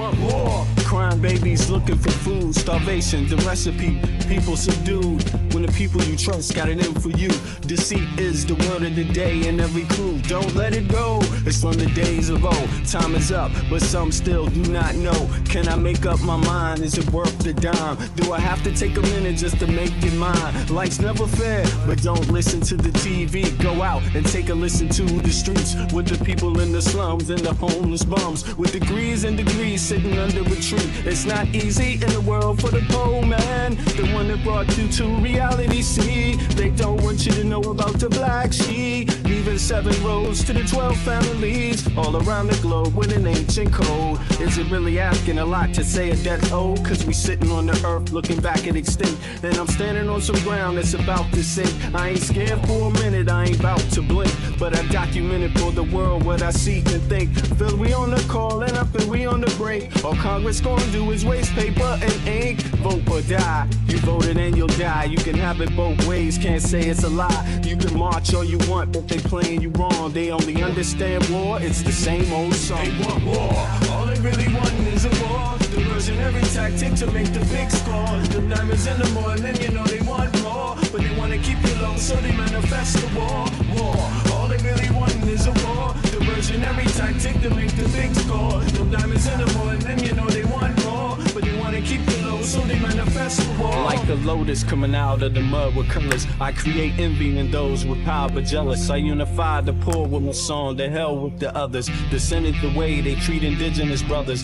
want war. Crying babies looking for food. Starvation, the recipe, people subdued. When the people you trust got it in for you. Deceit is the word of the day in every clue. Don't let it go, it's from the days of old. Time is up, but some still do not know. Can I make up my mind? Is it worth the dime? Do I have to take a minute just to make it mine? Life's never fair, but don't listen to the TV. Go out and take a listen to the streets with the people in the slums and the homeless bums with degrees and degrees sitting under a tree. It's not easy in the world for the poor man, the one that brought you to reality. See, they don't want you to know about the black sheep. Leaving 7 roads to the 12 families all around the globe with an ancient code. Is it really asking a lot to say a death old? Cause we sitting on the earth looking back at extinct, and I'm standing on some ground that's about to sink. I ain't scared for a minute, I ain't about to blink, but I documented for the world what I see and think. Feel we on the call and I feel we on the break. All Congress gonna do is waste paper and ink. Vote or die, you voted and you'll die. You can have it both ways, can't say it's a lie. You can march all you want, but they playing you wrong. They only understand war, it's the same old song. They want war, all they really want is a war. Diversionary tactic to make the big score. The diamonds in the morning, you know they want more, but they wanna keep you low, so they manifest the war. War, all they really want is a war. Diversionary tactic to make the big score. The diamonds in the morning, you know they want more, but they wanna keep you low, so they manifest the war. Like a lotus coming out of the mud with colors, I create envy in those with power but jealous. I unify the poor with my song, the hell with the others. Descended the way they treat indigenous brothers,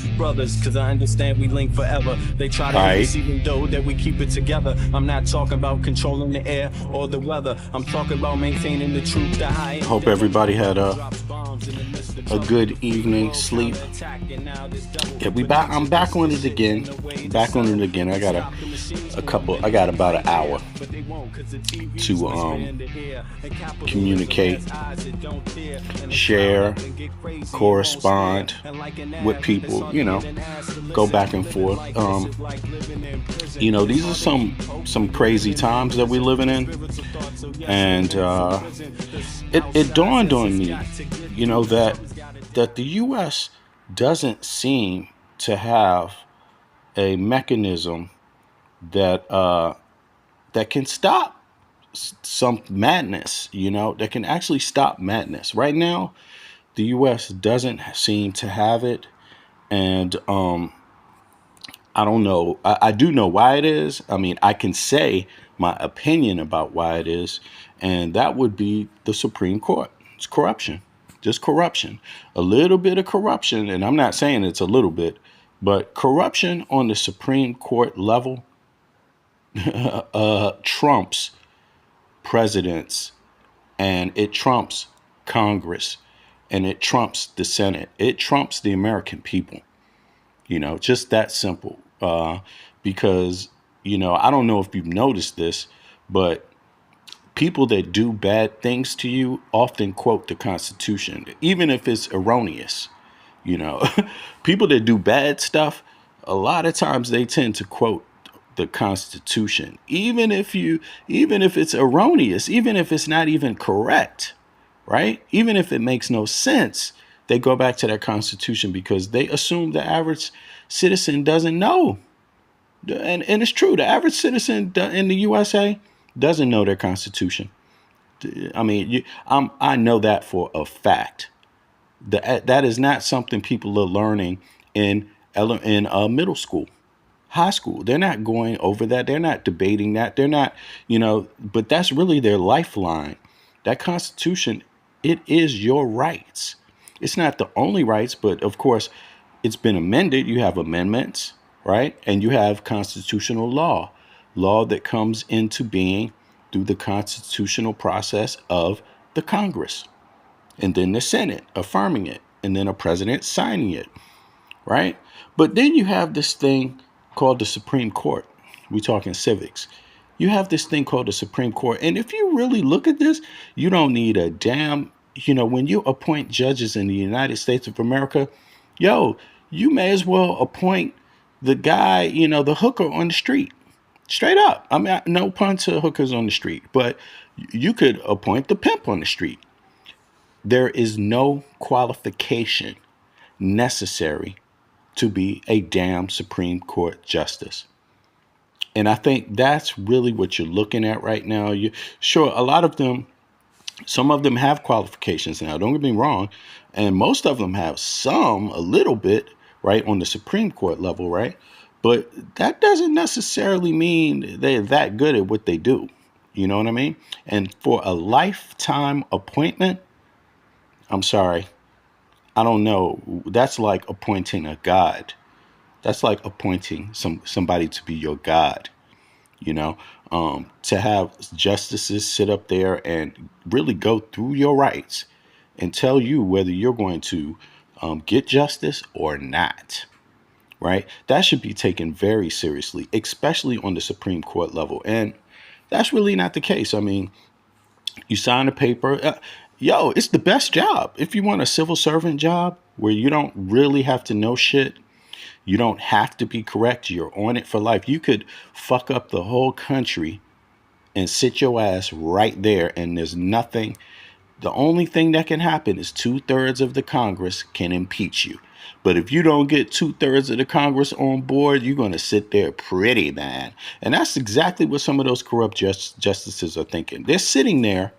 cause I understand we link forever. They try to hate us even though that we keep it together. I'm not talking about controlling the air or the weather. I'm talking about maintaining the truth, the high. Hope everybody had a good evening sleep. Yeah, I'm back on it again. I got I got about an hour to communicate, share, correspond with people, go back and forth. These are some crazy times that we're living in, and it dawned on me, that the U.S. doesn't seem to have a mechanism that can stop some madness, that can actually stop madness. Right now, the U.S. doesn't seem to have it, and I don't know. I do know why it is. I mean, I can say my opinion about why it is, and that would be the Supreme Court. It's corruption. Just corruption. A little bit of corruption, and I'm not saying it's a little bit, but corruption on the Supreme Court level trumps presidents, and it trumps Congress, and it trumps the Senate. It trumps the American people. Just that simple. Because, I don't know if you've noticed this, but people that do bad things to you often quote the Constitution, even if it's erroneous. People that do bad stuff, a lot of times they tend to quote the Constitution, even if it's erroneous, even if it's not even correct, right? Even if it makes no sense, they go back to that Constitution because they assume the average citizen doesn't know. And it's true. The average citizen in the USA doesn't know their Constitution. I mean, I know that for a fact. That is not something people are learning in middle school, high school. They're not going over that. They're not debating that. They're not, but that's really their lifeline. That Constitution, it is your rights. It's not the only rights, but of course, it's been amended. You have amendments, right? And you have constitutional law that comes into being through the constitutional process of the Congress, and then the Senate affirming it, and then a president signing it, right? But then you have this thing called the Supreme Court. We're talking civics. You have this thing called the Supreme Court. And if you really look at this, you don't need a damn, when you appoint judges in the United States of America, you may as well appoint the guy, the hooker on the street. Straight up. I mean, no pun to hookers on the street, but you could appoint the pimp on the street. There is no qualification necessary to be a damn Supreme Court justice. And I think that's really what you're looking at right now. Sure, a lot of them, some of them have qualifications now, don't get me wrong. And most of them have a little bit, right, on the Supreme Court level, right? But that doesn't necessarily mean they're that good at what they do. You know what I mean? And for a lifetime appointment, I'm sorry, I don't know. That's like appointing a god. That's like appointing somebody to be your god. You know, to have justices sit up there and really go through your rights and tell you whether you're going to get justice or not. Right? That should be taken very seriously, especially on the Supreme Court level. And that's really not the case. I mean, you sign a paper. It's the best job. If you want a civil servant job where you don't really have to know shit, you don't have to be correct, you're on it for life. You could fuck up the whole country and sit your ass right there, and there's nothing. The only thing that can happen is 2/3 of the Congress can impeach you. But if you don't get 2/3 of the Congress on board, you're going to sit there pretty, man. And that's exactly what some of those corrupt justices are thinking. They're sitting there.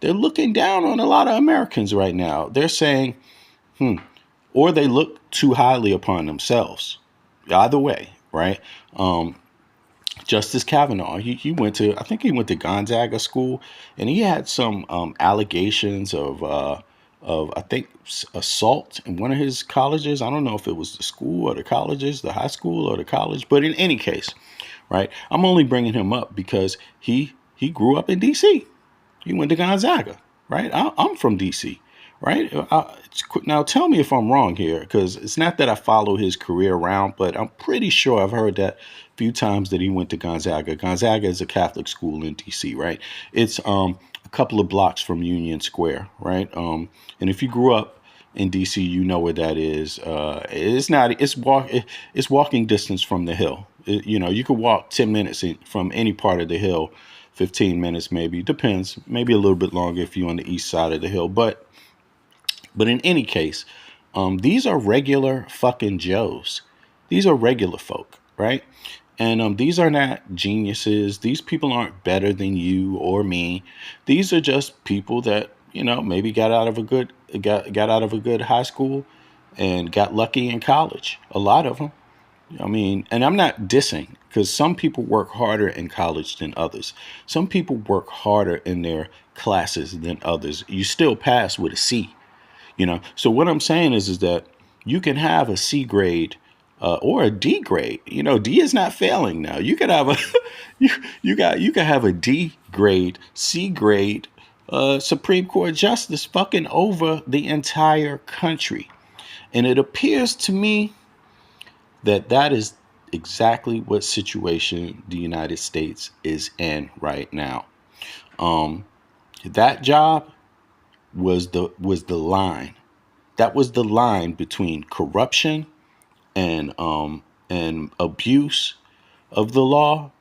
They're looking down on a lot of Americans right now. They're saying, or they look too highly upon themselves. Either way, right? Justice Kavanaugh, he went to, I think he went to Gonzaga School, and he had some allegations of I think assault in one of his colleges. I don't know if it was the school or the colleges, the high school or the college, but in any case, right? I'm only bringing him up because he grew up in D.C. He went to Gonzaga, right? I'm from D.C., right? Now, tell me if I'm wrong here, because it's not that I follow his career around, but I'm pretty sure I've heard that a few times that he went to Gonzaga. Gonzaga is a Catholic school in D.C., right? It's a couple of blocks from Union Square, right? And if you grew up in D.C., you know where that is. It's walking distance from the Hill. You could walk 10 minutes from any part of the Hill. 15 minutes maybe, depends, maybe a little bit longer if you're on the east side of the Hill. But in any case, these are regular fucking Joes. These are regular folk, right? And these are not geniuses. These people aren't better than you or me. These are just people that, maybe got out of a good high school and got lucky in college. A lot of them. I mean, and I'm not dissing, because some people work harder in college than others. Some people work harder in their classes than others. You still pass with a C. So what I'm saying is that you can have a C grade or a D grade. D is not failing now. You could have a you can have a D grade, C grade Supreme Court justice fucking over the entire country. And it appears to me that is exactly what situation the United States is in right now. That job was the line. That was the line between corruption and abuse of the law.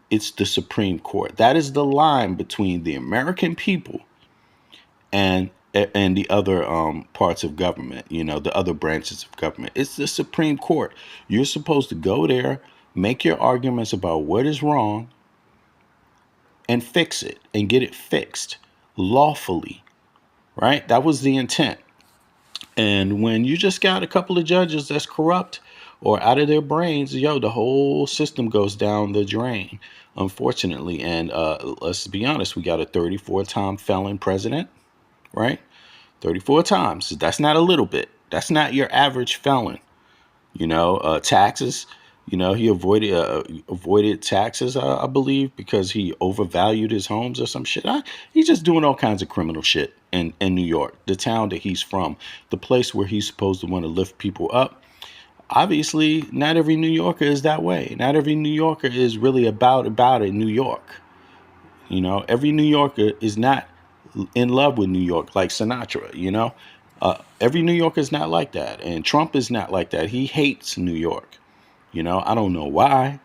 It's the Supreme Court. That is the line between the American people and the other parts of government, the other branches of government. It's the Supreme Court. You're supposed to go there, make your arguments about what is wrong, and fix it, and get it fixed lawfully, right? That was the intent. And when you just got a couple of judges that's corrupt or out of their brains, the whole system goes down the drain, unfortunately. And let's be honest, we got a 34-time felon president. Right? 34 times. That's not a little bit. That's not your average felon. Taxes. He avoided taxes, I believe, because he overvalued his homes or some shit. He's just doing all kinds of criminal shit in New York, the town that he's from, the place where he's supposed to want to lift people up. Obviously, not every New Yorker is that way. Not every New Yorker is really about it New York. Every New Yorker is not in love with New York like Sinatra. Every New Yorker is not like that, and Trump is not like that. He hates New York. I don't know why.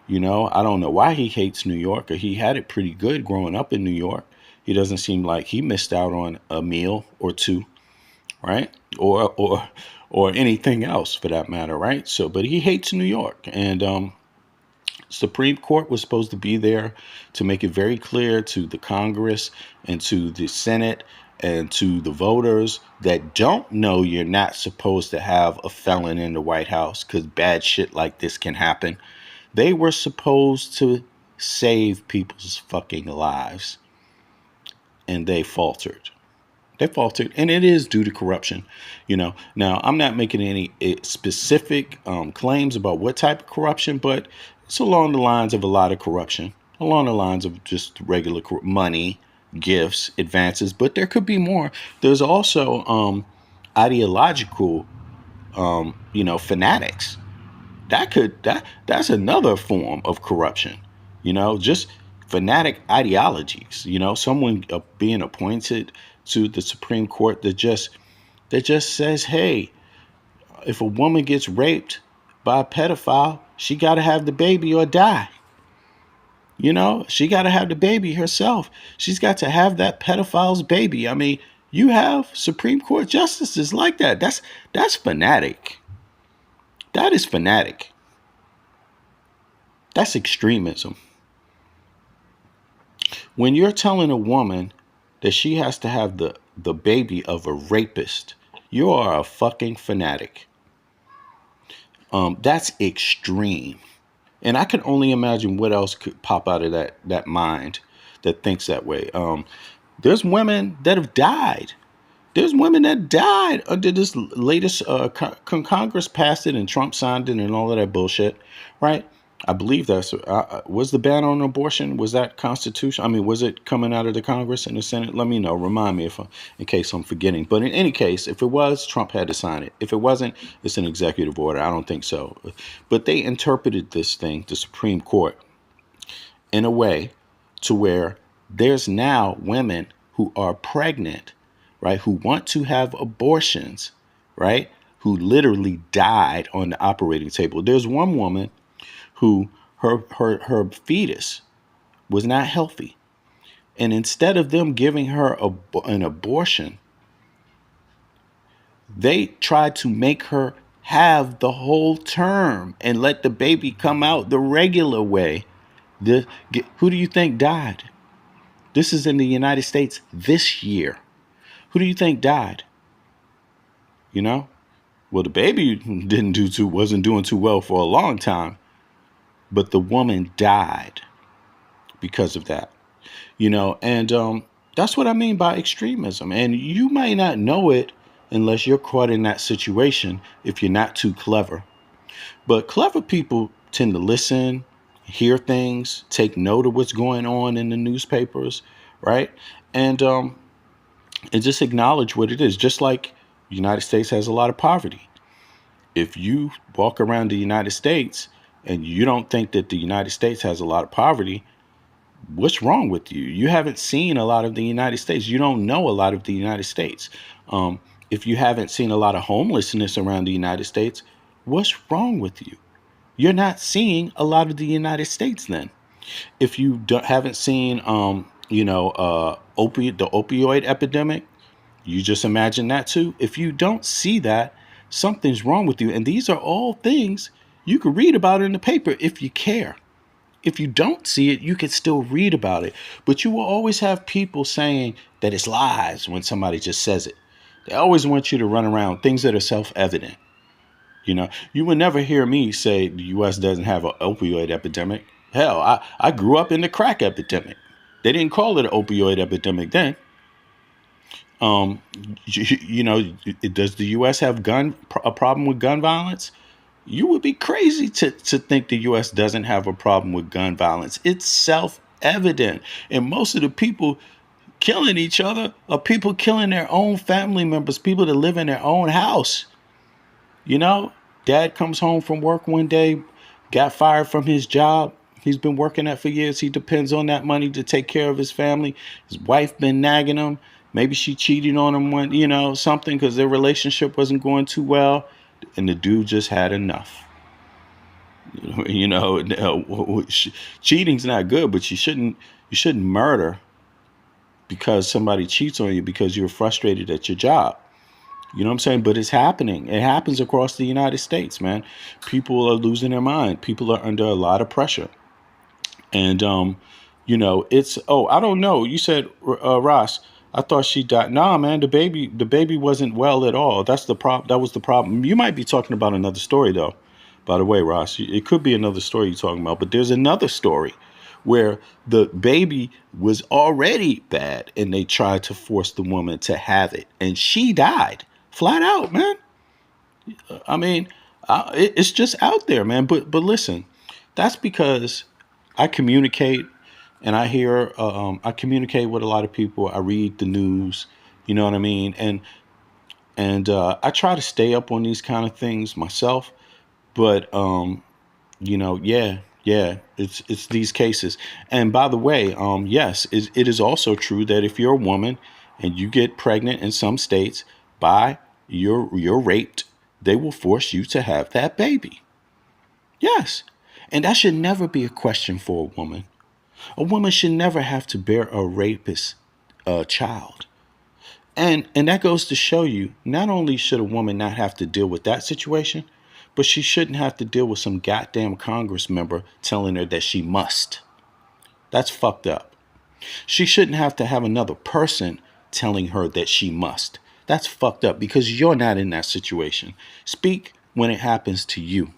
I don't know why he hates New York. Or he had it pretty good growing up in New York. He doesn't seem like he missed out on a meal or two, right? or anything else for that matter, right? So, but he hates New York, and Supreme Court was supposed to be there to make it very clear to the Congress and to the Senate and to the voters that don't know you're not supposed to have a felon in the White House because bad shit like this can happen. They were supposed to save people's fucking lives, and they faltered. They faltered, and it is due to corruption. Now I'm not making any specific claims about what type of corruption, but it's along the lines of a lot of corruption, along the lines of just regular money, gifts, advances. But there could be more. There's also ideological, fanatics. That's another form of corruption. Just fanatic ideologies. Someone being appointed to the Supreme Court that just says, hey, if a woman gets raped by a pedophile, she got to have the baby or die. She got to have the baby herself. She's got to have that pedophile's baby. I mean, you have Supreme Court justices like that. That's fanatic. That is fanatic. That's extremism. When you're telling a woman that she has to have the baby of a rapist, you are a fucking fanatic. That's extreme. And I can only imagine what else could pop out of that mind that thinks that way. There's women that have died. There's women that died under this latest Congress passed it and Trump signed it and all of that bullshit, right? I believe that's was the ban on abortion. Was that constitutional? I mean, was it coming out of the Congress and the Senate? Let me know. Remind me in case I'm forgetting. But in any case, if it was, Trump had to sign it. If it wasn't, it's an executive order. I don't think so. But they interpreted this thing, the Supreme Court, in a way to where there's now women who are pregnant, right, who want to have abortions, right, who literally died on the operating table. There's one woman who her fetus was not healthy. And instead of them giving her an abortion, they tried to make her have the whole term and let the baby come out the regular way. Who do you think died? This is in the United States this year. Who do you think died? Well, the baby wasn't doing too well for a long time. But the woman died because of that, and that's what I mean by extremism. And you might not know it unless you're caught in that situation if you're not too clever. But clever people tend to listen, hear things, take note of what's going on in the newspapers, right? And just acknowledge what it is. Just like the United States has a lot of poverty. If you walk around the United States and you don't think that the United States has a lot of poverty, what's wrong with you? You haven't seen a lot of the United States. You don't know a lot of the United States. If you haven't seen a lot of homelessness around the United States, what's wrong with you? You're not seeing a lot of the United States then. If you haven't seen, the opioid epidemic, you just imagine that too. If you don't see that, something's wrong with you. And these are all things you could read about in the paper if you care. If you don't see it, you can still read about it. But you will always have people saying that it's lies when somebody just says it. They always want you to run around things that are self-evident. You will never hear me say the U.S. doesn't have an opioid epidemic. Hell, I grew up in the crack epidemic. They didn't call it an opioid epidemic then. Does the U.S. have a problem with gun violence? You would be crazy to think the U.S. doesn't have a problem with gun violence. It's self-evident. And most of the people killing each other are people killing their own family members, people that live in their own house. Dad comes home from work one day, got fired from his job. He's been working at for years. He depends on that money to take care of his family. His wife been nagging him. Maybe she cheated on him something because their relationship wasn't going too well. And the dude just had enough. Cheating's not good, but you shouldn't murder because somebody cheats on you because you're frustrated at your job. You know what I'm saying? But it's happening. It happens across the United States, man. People are losing their mind. People are under a lot of pressure. And it's I don't know. You said Ross, I thought she died. Nah, man, the baby wasn't well at all. That's the problem. That was the problem. You might be talking about another story though. By the way, Ross, it could be another story you're talking about, but there's another story where the baby was already bad and they tried to force the woman to have it and she died flat out, man. I mean, it's just out there, man. But listen, that's because I communicate and I hear I communicate with a lot of people. I read the news, you know what I mean, and I try to stay up on these kind of things myself. But yeah, it's these cases. And by the way, yes, it is also true that if you're a woman and you get pregnant in some states by you're raped, they will force you to have that baby. Yes. And that should never be a question for a woman. A woman should never have to bear a rapist child. And that goes to show you, not only should a woman not have to deal with that situation, but she shouldn't have to deal with some goddamn Congress member telling her that she must. That's fucked up. She shouldn't have to have another person telling her that she must. That's fucked up because you're not in that situation. Speak when it happens to you.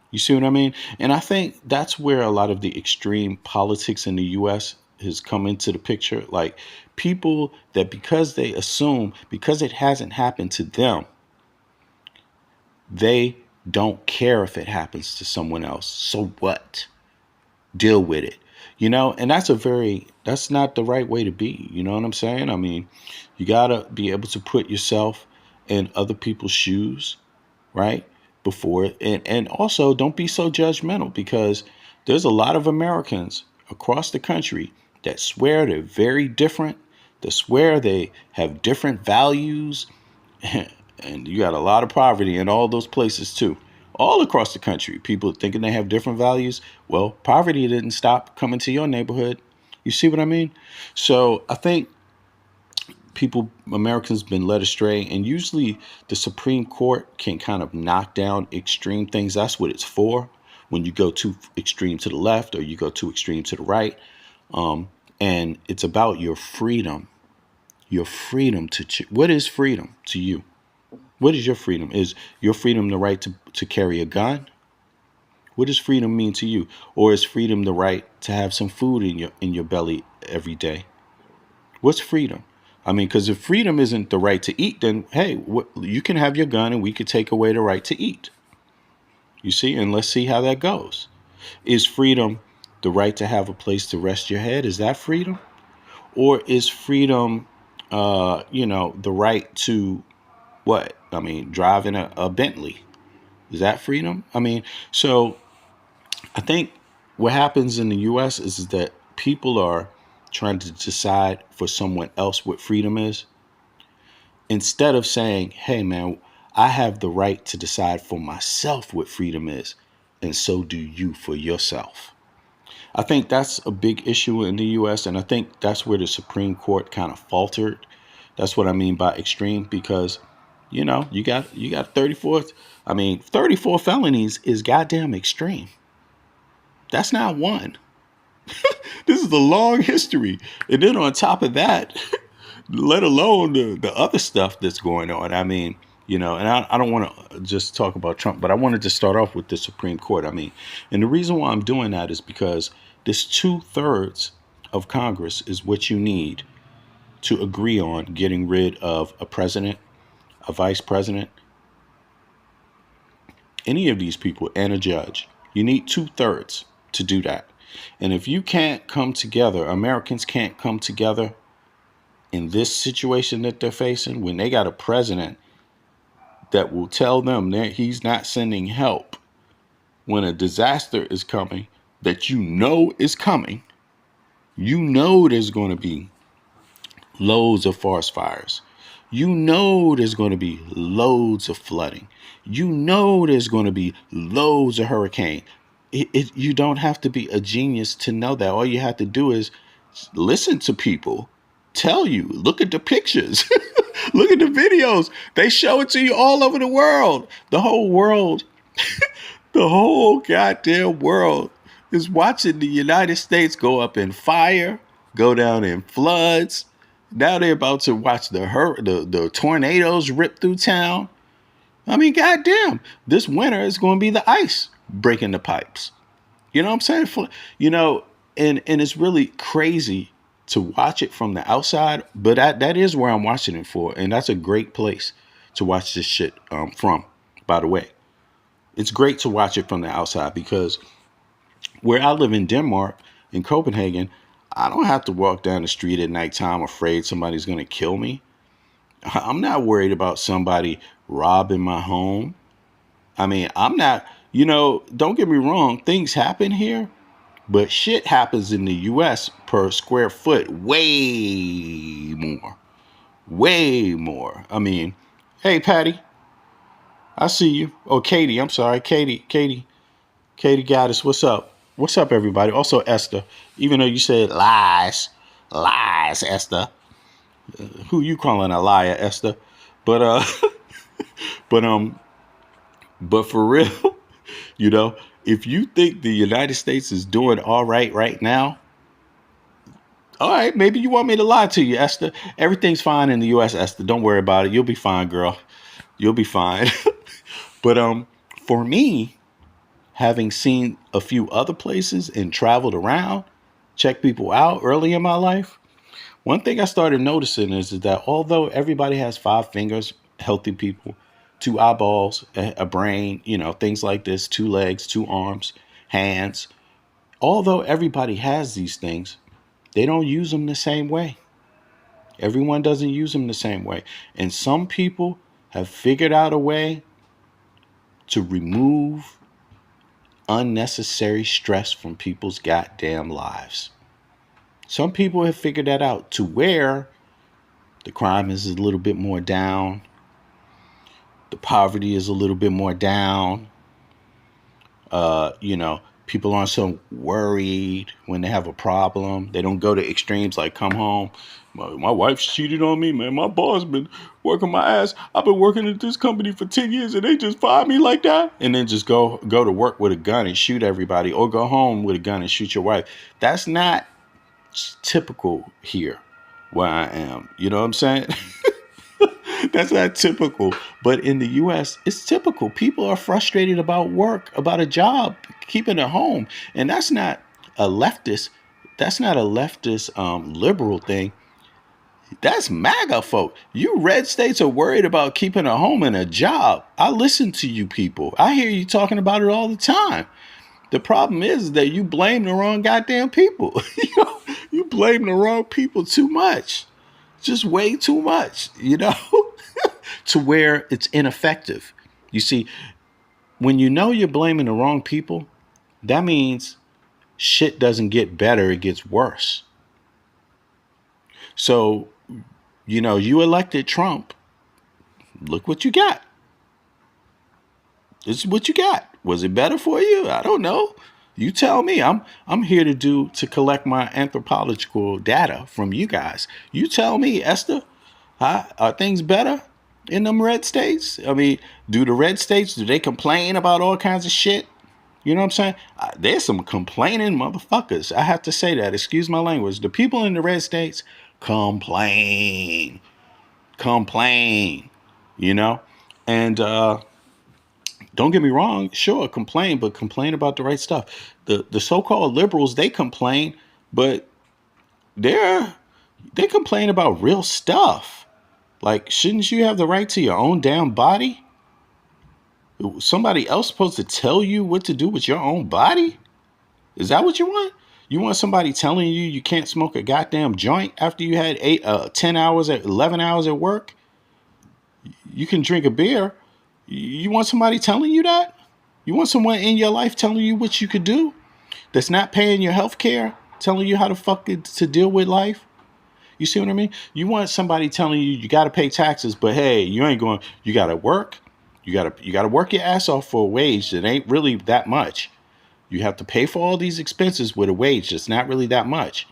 You see what I mean? And I think that's where a lot of the extreme politics in the US has come into the picture. Like people that because they assume because it hasn't happened to them, they don't care if it happens to someone else. So what? Deal with it. And that's not the right way to be. You know what I'm saying? I mean, you got to be able to put yourself in other people's shoes, right? Before and also don't be so judgmental because there's a lot of Americans across the country that swear they're very different, that swear they have different values, and you got a lot of poverty in all those places too. All across the country, people thinking they have different values. Well, poverty didn't stop coming to your neighborhood. You see what I mean? So I think Americans been led astray, and usually the Supreme Court can kind of knock down extreme things. That's what it's for. When you go too extreme to the left or you go too extreme to the right, and it's about your freedom to what is freedom to you? What is your freedom? Is your freedom the right to carry a gun? What does freedom mean to you? Or is freedom the right to have some food in your belly every day? What's freedom? I mean, because if freedom isn't the right to eat, then hey, you can have your gun and we could take away the right to eat. You see, and let's see how that goes. Is freedom the right to have a place to rest your head? Is that freedom? Or is freedom, the right to what? I mean, driving a Bentley. Is that freedom? I mean, so I think what happens in the U.S. is that people are trying to decide for someone else what freedom is instead of saying, hey, man, I have the right to decide for myself what freedom is. And so do you for yourself. I think that's a big issue in the U.S. And I think that's where the Supreme Court kind of faltered. That's what I mean by extreme, because, you got 34. I mean, 34 felonies is goddamn extreme. That's not one. This is a long history. And then on top of that, let alone the other stuff that's going on. I mean, and I don't want to just talk about Trump, but I wanted to start off with the Supreme Court. I mean, and the reason why I'm doing that is because this 2/3 of Congress is what you need to agree on getting rid of a president, a vice president, any of these people, and a judge. You need 2/3 to do that. And if you can't come together, Americans can't come together in this situation that they're facing, when they got a president that will tell them that he's not sending help when a disaster is coming, that is coming, there's going to be loads of forest fires. There's going to be loads of flooding. There's going to be loads of hurricane. You don't have to be a genius to know that. All you have to do is listen to people tell you, look at the pictures. Look at the videos. They show it to you all over the world. The whole world, the whole goddamn world is watching the United States go up in fire, go down in floods. Now they're about to watch the tornadoes rip through town. I mean, goddamn, this winter is going to be the ice breaking the pipes. You know what I'm saying? And it's really crazy to watch it from the outside, but that is where I'm watching it for, and that's a great place to watch this shit from. By the way, it's great to watch it from the outside because where I live in Denmark, in Copenhagen, I don't have to walk down the street at nighttime afraid somebody's going to kill me. I'm not worried about somebody robbing my home. I mean, I'm not, don't get me wrong, things happen here, but shit happens in the US per square foot way more. Way more. I mean, hey, Patty, I see you. Oh, Katie, I'm sorry. Katie Gaddis, what's up? What's up, everybody? Also, Esther, even though you said lies, Esther. Who you calling a liar, Esther? But, but, but for real, if you think the United States is doing all right now, all right, maybe you want me to lie to you, Esther. Everything's fine in the U.S., Esther. Don't worry about it. You'll be fine, girl. You'll be fine. But for me, having seen a few other places and traveled around, checked people out early in my life, one thing I started noticing is that although everybody has 5 fingers, healthy people, 2 eyeballs, a brain, things like this, 2 legs, 2 arms, hands, although everybody has these things, they don't use them the same way. Everyone doesn't use them the same way. And some people have figured out a way to remove unnecessary stress from people's goddamn lives. Some people have figured that out to where the crime is a little bit more down. The poverty is a little bit more down. People aren't so worried when they have a problem. They don't go to extremes like come home. My wife's cheated on me, man. My boss been working my ass. I've been working at this company for 10 years and they just fired me like that. And then just go to work with a gun and shoot everybody, or go home with a gun and shoot your wife. That's not typical here where I am. You know what I'm saying? That's not typical. But in the U.S., it's typical. People are frustrated about work, about a job, keeping a home. And that's not a leftist. That's not a leftist liberal thing. That's MAGA folk. You red states are worried about keeping a home and a job. I listen to you people. I hear you talking about it all the time. The problem is that you blame the wrong goddamn people. You blame the wrong people too much. Just way too much, to where it's ineffective. You see, when you're blaming the wrong people, that means shit doesn't get better, it gets worse. So, you elected Trump. Look what you got. This is what you got. Was it better for you? I don't know. You tell me. I'm here to collect my anthropological data from you guys. You tell me, Esther. Are things better in them red states? I mean, do the red states, do they complain about all kinds of shit? You know what I'm saying? There's some complaining motherfuckers. I have to say that. Excuse my language. The people in the red states complain. And don't get me wrong, sure, complain, but complain about the right stuff. The so-called liberals, they complain, but they complain about real stuff. Like, shouldn't you have the right to your own damn body? Somebody else supposed to tell you what to do with your own body? Is that what you want? You want somebody telling you can't smoke a goddamn joint after you had 10 hours, 11 hours at work? You can drink a beer. You want somebody telling you that? You want someone in your life telling you what you could do that's not paying your health care, telling you how to deal with life? You see what I mean? You want somebody telling you got to pay taxes, but hey, you ain't going. You got to work. You got to work your ass off for a wage that ain't really that much. You have to pay for all these expenses with a wage that's not really that much.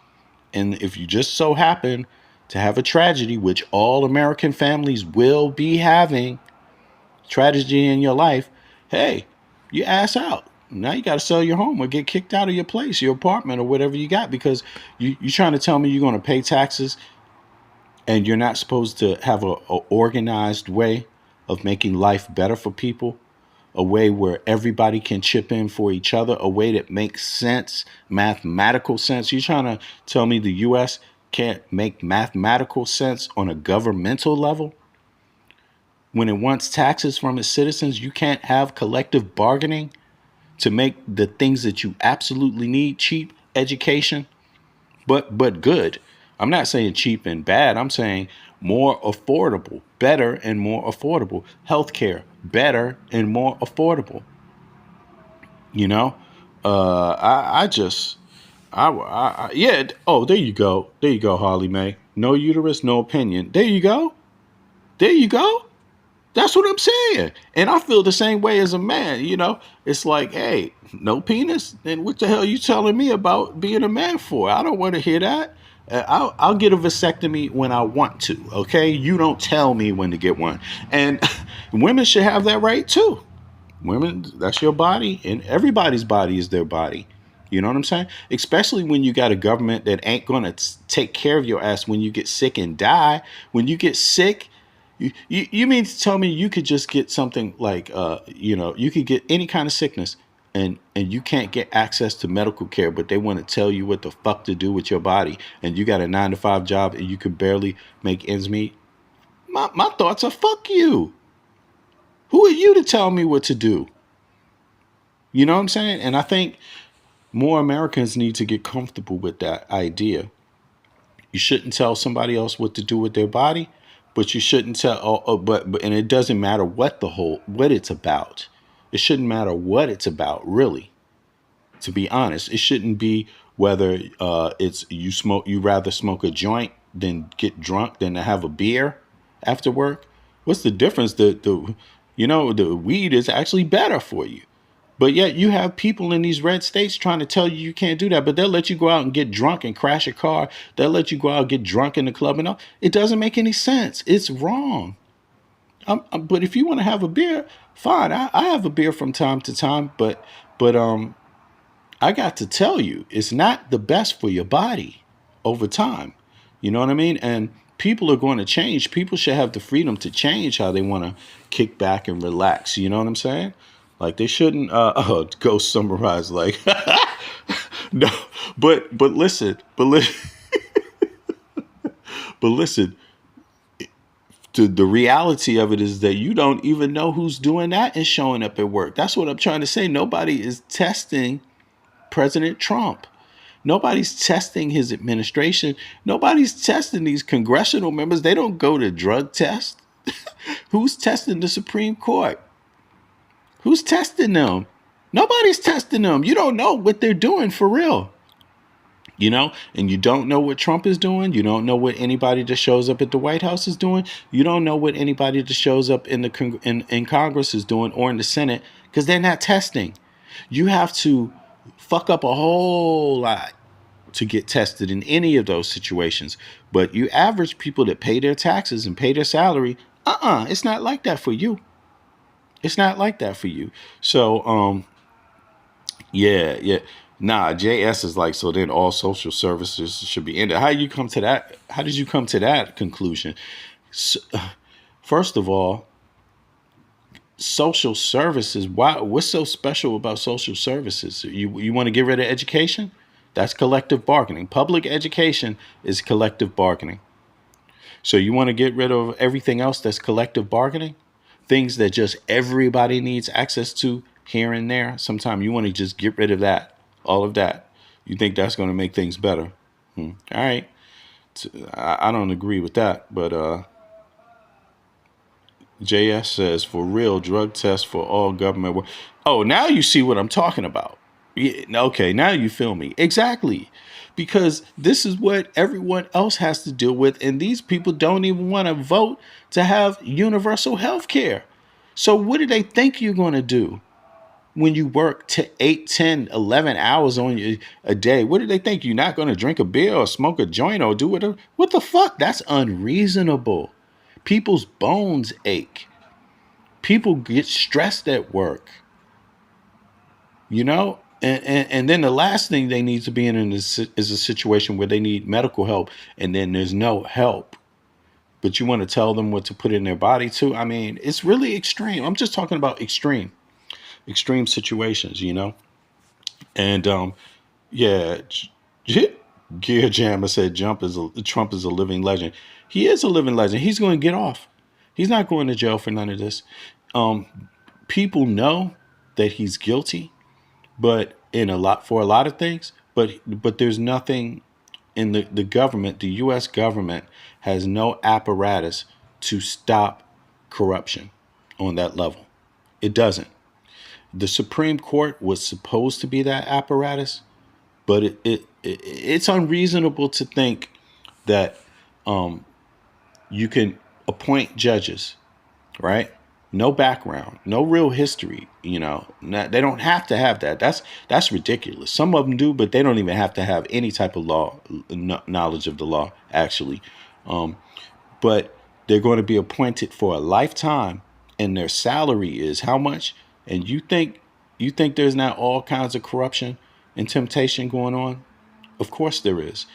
And if you just so happen to have a tragedy, which all American families will be having, tragedy in your life, hey, you ass out. Now you got to sell your home or get kicked out of your place, your apartment, or whatever you got, because you're trying to tell me you're going to pay taxes and you're not supposed to have a organized way of making life better for people, a way where everybody can chip in for each other, a way that makes sense, mathematical sense. You're trying to tell me the U.S. can't make mathematical sense on a governmental level? When it wants taxes from its citizens, you can't have collective bargaining to make the things that you absolutely need, cheap education, but good. I'm not saying cheap and bad. I'm saying more affordable, better and more affordable. Healthcare, better and more affordable. You know, I just, yeah. Oh, there you go. There you go, Harley May. No uterus, no opinion. There you go. There you go. That's what I'm saying. And I feel the same way as a man, you know. It's like, hey, no penis? Then what the hell are you telling me about being a man for? I don't want to hear that. I'll get a vasectomy when I want to, okay? You don't tell me when to get one. And women should have that right too. Women, that's your body, and everybody's body is their body. You know what I'm saying? Especially when you got a government that ain't going to take care of your ass when you get sick and die. When you get sick, you mean to tell me you could just get something like, you could get any kind of sickness and you can't get access to medical care, but they want to tell you what the fuck to do with your body, and you got a 9-to-5 job and you could barely make ends meet? My thoughts are fuck you. Who are you to tell me what to do? You know what I'm saying? And I think more Americans need to get comfortable with that idea. You shouldn't tell somebody else what to do with their body, but you shouldn't tell. But and it doesn't matter what it's about. It shouldn't matter what it's about, really. To be honest, it shouldn't be whether it's you rather smoke a joint than get drunk than to have a beer after work. What's the difference? The weed is actually better for you. But yet you have people in these red states trying to tell you you can't do that. But they'll let you go out and get drunk and crash a car. They'll let you go out and get drunk in the club and all. It doesn't make any sense. It's wrong. But if you want to have a beer, fine. I have a beer from time to time. But I got to tell you, it's not the best for your body over time. You know what I mean? And people are going to change. People should have the freedom to change how they want to kick back and relax. You know what I'm saying? Like they shouldn't go summarize like no, but listen, but listen. The reality of it is that you don't even know who's doing that and showing up at work. That's what I'm trying to say. Nobody is testing President Trump. Nobody's testing his administration. Nobody's testing these congressional members. They don't go to drug tests. Who's testing the Supreme Court? Who's testing them? Nobody's testing them. You don't know what they're doing for real. You know, and you don't know what Trump is doing. You don't know what anybody that shows up at the White House is doing. You don't know what anybody that shows up in in Congress is doing or in the Senate, because they're not testing. You have to fuck up a whole lot to get tested in any of those situations. But you average people that pay their taxes and pay their salary, it's not like that for you. It's not like that for you. So, yeah. Nah, JS is like, so then all social services should be ended. How did you come to that? How did you come to that conclusion? So, first of all, social services. Why? What's so special about social services? You want to get rid of education? That's collective bargaining. Public education is collective bargaining. So you want to get rid of everything else that's collective bargaining? Things that just everybody needs access to here and there. Sometimes you want to just get rid of that, all of that. You think that's going to make things better? All right. I don't agree with that, but JS says, for real, drug tests for all government work. Oh, now you see what I'm talking about. Yeah, okay, now you feel me. Exactly. Because this is what everyone else has to deal with, and these people don't even want to vote to have universal health care. So what do they think you're going to do? when you work to 8, 10, 11 hours a day, what do they think? You're not going to drink a beer or smoke a joint or do whatever? What the fuck? That's unreasonable. People's bones ache. People get stressed at work, you know? And then the last thing they need to be in is a situation where they need medical help and then there's no help. But you want to tell them what to put in their body too? I mean, it's really extreme. I'm just talking about extreme situations, you know? And yeah, Gear Jammer said Trump is a living legend. He is a living legend. He's going to get off. He's not going to jail for none of this. People know that he's guilty, but for a lot of things, but there's nothing in the government. The U.S. government has no apparatus to stop corruption on that level. It doesn't. The Supreme Court was supposed to be that apparatus, but it's unreasonable to think that you can appoint judges, right? No background, no real history. You know, they don't have to have that. That's ridiculous. Some of them do, but they don't even have to have any type of law knowledge of the law, actually. But they're going to be appointed for a lifetime, and their salary is how much? And you think there's not all kinds of corruption and temptation going on? Of course there is.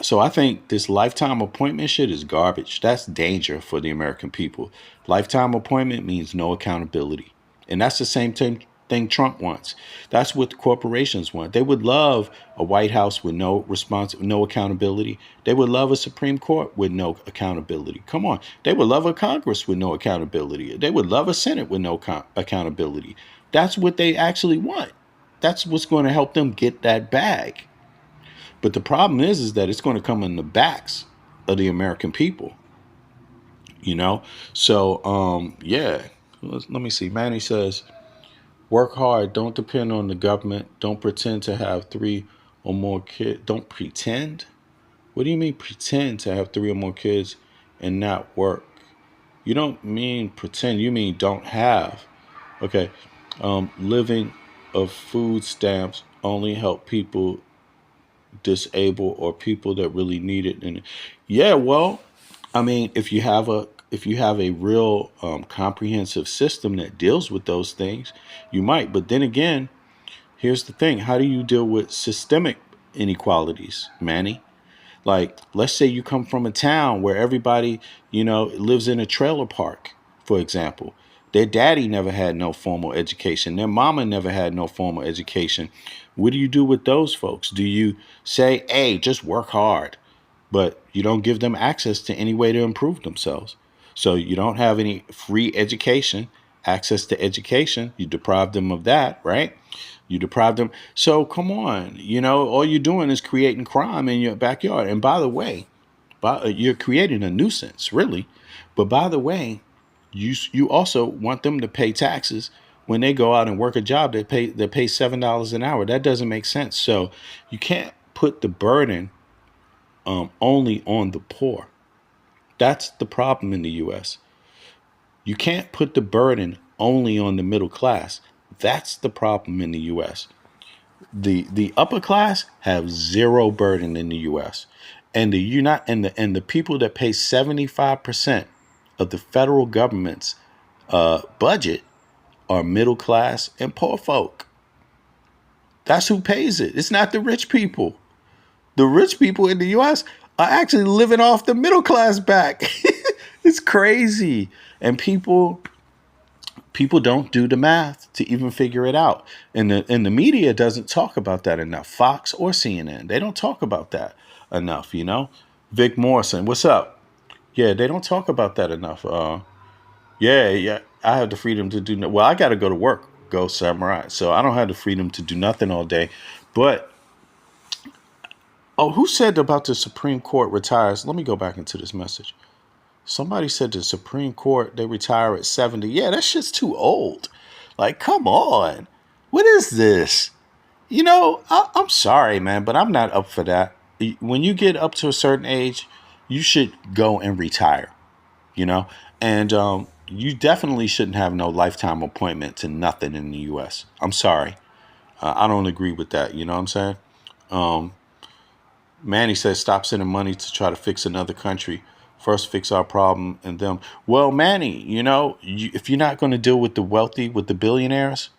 So I think this lifetime appointment shit is garbage. That's danger for the American people. Lifetime appointment means no accountability. And that's the same thing Trump wants. That's what the corporations want. They would love a White House with no accountability. They would love a Supreme Court with no accountability. Come on. They would love a Congress with no accountability. They would love a Senate with no accountability. That's what they actually want. That's what's going to help them get that bag. But the problem is that it's going to come in the backs of the American people, you know? So, yeah, let me see. Manny says, work hard. Don't depend on the government. Don't pretend to have 3 or more kids. Don't pretend? What do you mean pretend to have 3 or more kids and not work? You don't mean pretend. You mean don't have. Okay. Living of food stamps only help people disabled or people that really need it. And yeah, well, I mean, if you have a real comprehensive system that deals with those things, you might. But then again, here's the thing: how do you deal with systemic inequalities, Manny? Like, let's say you come from a town where everybody, lives in a trailer park, for example. Their daddy never had no formal education. Their mama never had no formal education. What do you do with those folks? Do you say, hey, just work hard, but you don't give them access to any way to improve themselves? So you don't have any free education, access to education. You deprive them of that, right? You deprive them. So come on, all you're doing is creating crime in your backyard. And by the way, you're creating a nuisance, really. But by the way, you also want them to pay taxes when they go out and work a job that pay $7 an hour. That doesn't make sense. So you can't put the burden only on the poor. That's the problem in the U.S. You can't put the burden only on the middle class. That's the problem in the U.S. The upper class have zero burden in the U.S. And the people that pay 75% of the federal government's budget are middle class and poor folk. That's who pays it. It's not the rich people. The rich people in the U.S. are actually living off the middle class back. It's crazy. And people don't do the math to even figure it out. And the media doesn't talk about that enough. Fox or CNN, they don't talk about that enough, Vic Morrison, what's up? Yeah, they don't talk about that enough. Yeah, I have the freedom to do well, I got to go to work, go samurai. So I don't have the freedom to do nothing all day. But, who said about the Supreme Court retires? Let me go back into this message. Somebody said the Supreme Court, they retire at 70. Yeah, that shit's too old. Like, come on. What is this? I'm sorry, man, but I'm not up for that. When you get up to a certain age, you should go and retire, And you definitely shouldn't have no lifetime appointment to nothing in the U.S. I'm sorry. I don't agree with that. You know what I'm saying? Um, Manny says, stop sending money to try to fix another country. First, fix our problem and them. Well, Manny, if you're not going to deal with the wealthy, with the billionaires,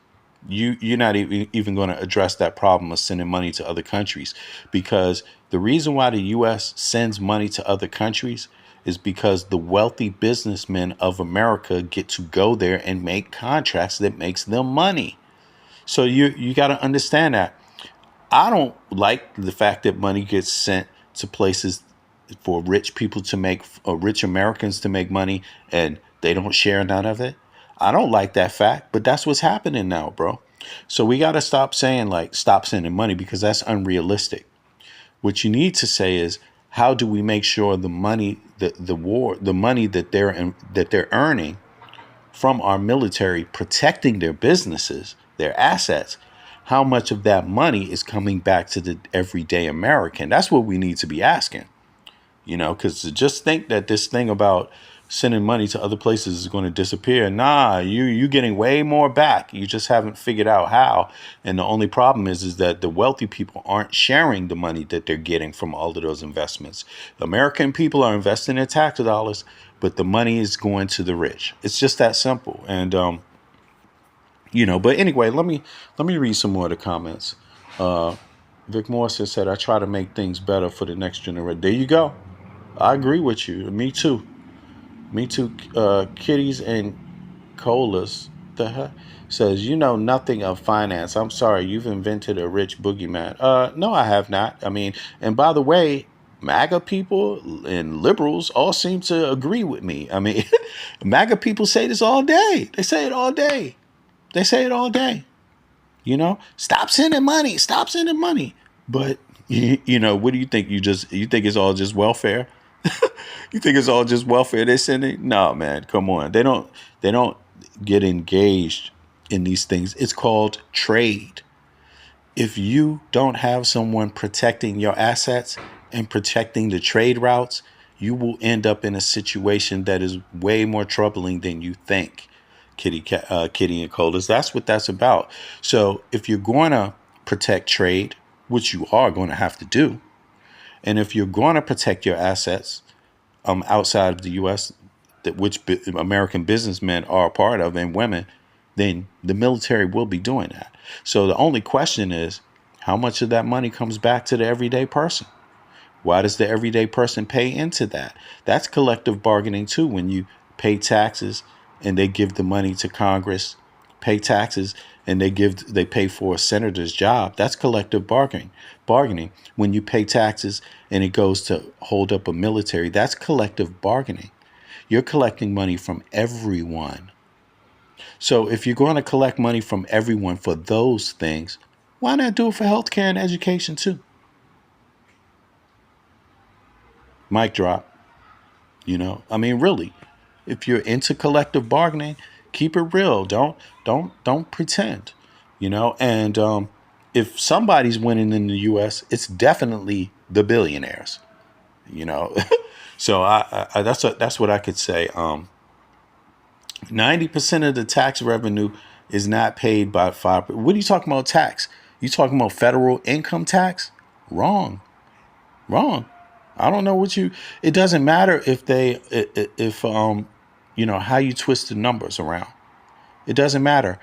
you're not even going to address that problem of sending money to other countries, because the reason why the U.S. sends money to other countries is because the wealthy businessmen of America get to go there and make contracts that makes them money. So you got to understand that. I don't like the fact that money gets sent to places for rich people to make, or rich Americans to make money, and they don't share none of it. I don't like that fact, but that's what's happening now, bro. So we got to stop saying like stop sending money, because that's unrealistic. What you need to say is, how do we make sure the money, the money that they're earning from our military protecting their businesses, their assets, how much of that money is coming back to the everyday American? That's what we need to be asking, because to just think that this thing about sending money to other places is going to disappear. Nah, you getting way more back. You just haven't figured out how. And the only problem is that the wealthy people aren't sharing the money that they're getting from all of those investments. The American people are investing their tax dollars, but the money is going to the rich. It's just that simple. And but anyway, let me read some more of the comments. Vic Morrison said, I try to make things better for the next generation. There you go. I agree with you. Me too. Me too. Kitties and Colas, the heck, says, you know nothing of finance. I'm sorry, you've invented a rich boogeyman. No, I have not. I mean, and by the way, MAGA people and liberals all seem to agree with me. I mean, MAGA people say this all day. They say it all day. They say it all day. Stop sending money. Stop sending money. But what do you think? You think it's all just welfare? You think it's all just welfare they're sending? No, man, come on. They don't get engaged in these things. It's called trade. If you don't have someone protecting your assets and protecting the trade routes, you will end up in a situation that is way more troubling than you think. Kitty and Colas. That's what that's about. So if you're going to protect trade, which you are going to have to do, and if you're going to protect your assets outside of the U.S., which American businessmen are a part of, and women, then the military will be doing that. So the only question is, how much of that money comes back to the everyday person? Why does the everyday person pay into that? That's collective bargaining too. When you pay taxes and they give the money to Congress, pay taxes and they pay for a senator's job, that's collective bargaining. When you pay taxes and it goes to hold up a military, that's collective bargaining. You're collecting money from everyone. So if you're going to collect money from everyone for those things, why not do it for healthcare and education too? Mic drop. I mean, really, if you're into collective bargaining, keep it real. Don't pretend, and if somebody's winning in the U.S., it's definitely the billionaires, So that's what I could say. 90% of the tax revenue is not paid by 5%. What are you talking about tax? You talking about federal income tax? Wrong. I don't know it doesn't matter if how you twist the numbers around. It doesn't matter.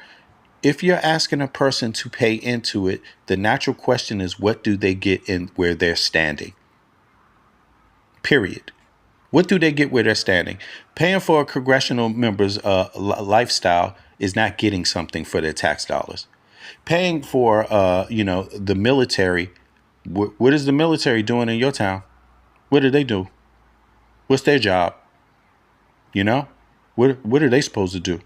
If you're asking a person to pay into it, the natural question is, what do they get in where they're standing? Period. What do they get where they're standing? Paying for a congressional member's lifestyle is not getting something for their tax dollars. Paying for, the military. What is the military doing in your town? What do they do? What's their job? What are they supposed to do?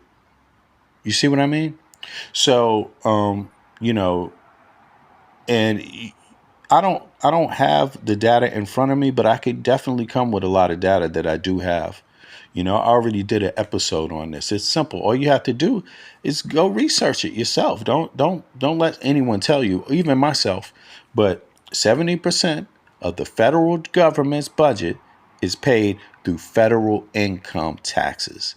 You see what I mean? So, and I don't have the data in front of me, but I could definitely come with a lot of data that I do have. I already did an episode on this. It's simple. All you have to do is go research it yourself. Don't let anyone tell you, even myself. But 70% of the federal government's budget is paid through federal income taxes.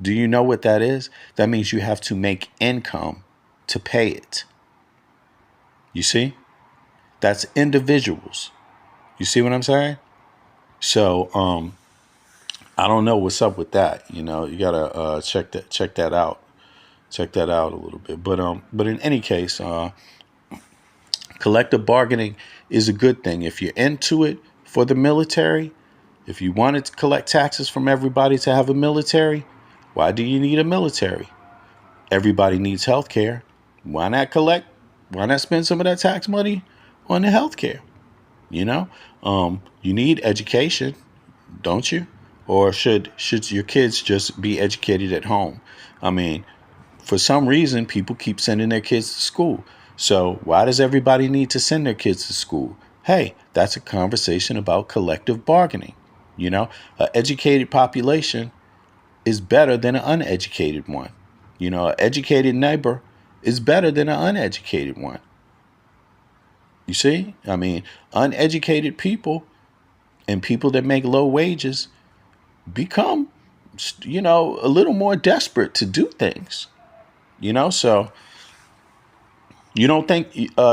Do you know what that is? That means you have to make income to pay it. You see? That's individuals. You see what I'm saying? So, I don't know what's up with that. You gotta check that out. Check that out a little bit. But in any case, collective bargaining is a good thing. If you're into it for the military, if you wanted to collect taxes from everybody to have a military, why do you need a military? Everybody needs health care. Why not collect? Why not spend some of that tax money on the health care? You know, you need education, don't you? Or should your kids just be educated at home? I mean, for some reason, people keep sending their kids to school. So why does everybody need to send their kids to school? Hey, that's a conversation about collective bargaining. An educated population is better than an uneducated one. An educated neighbor is better than an uneducated one. You see? I mean, uneducated people and people that make low wages become, a little more desperate to do things. So you don't think,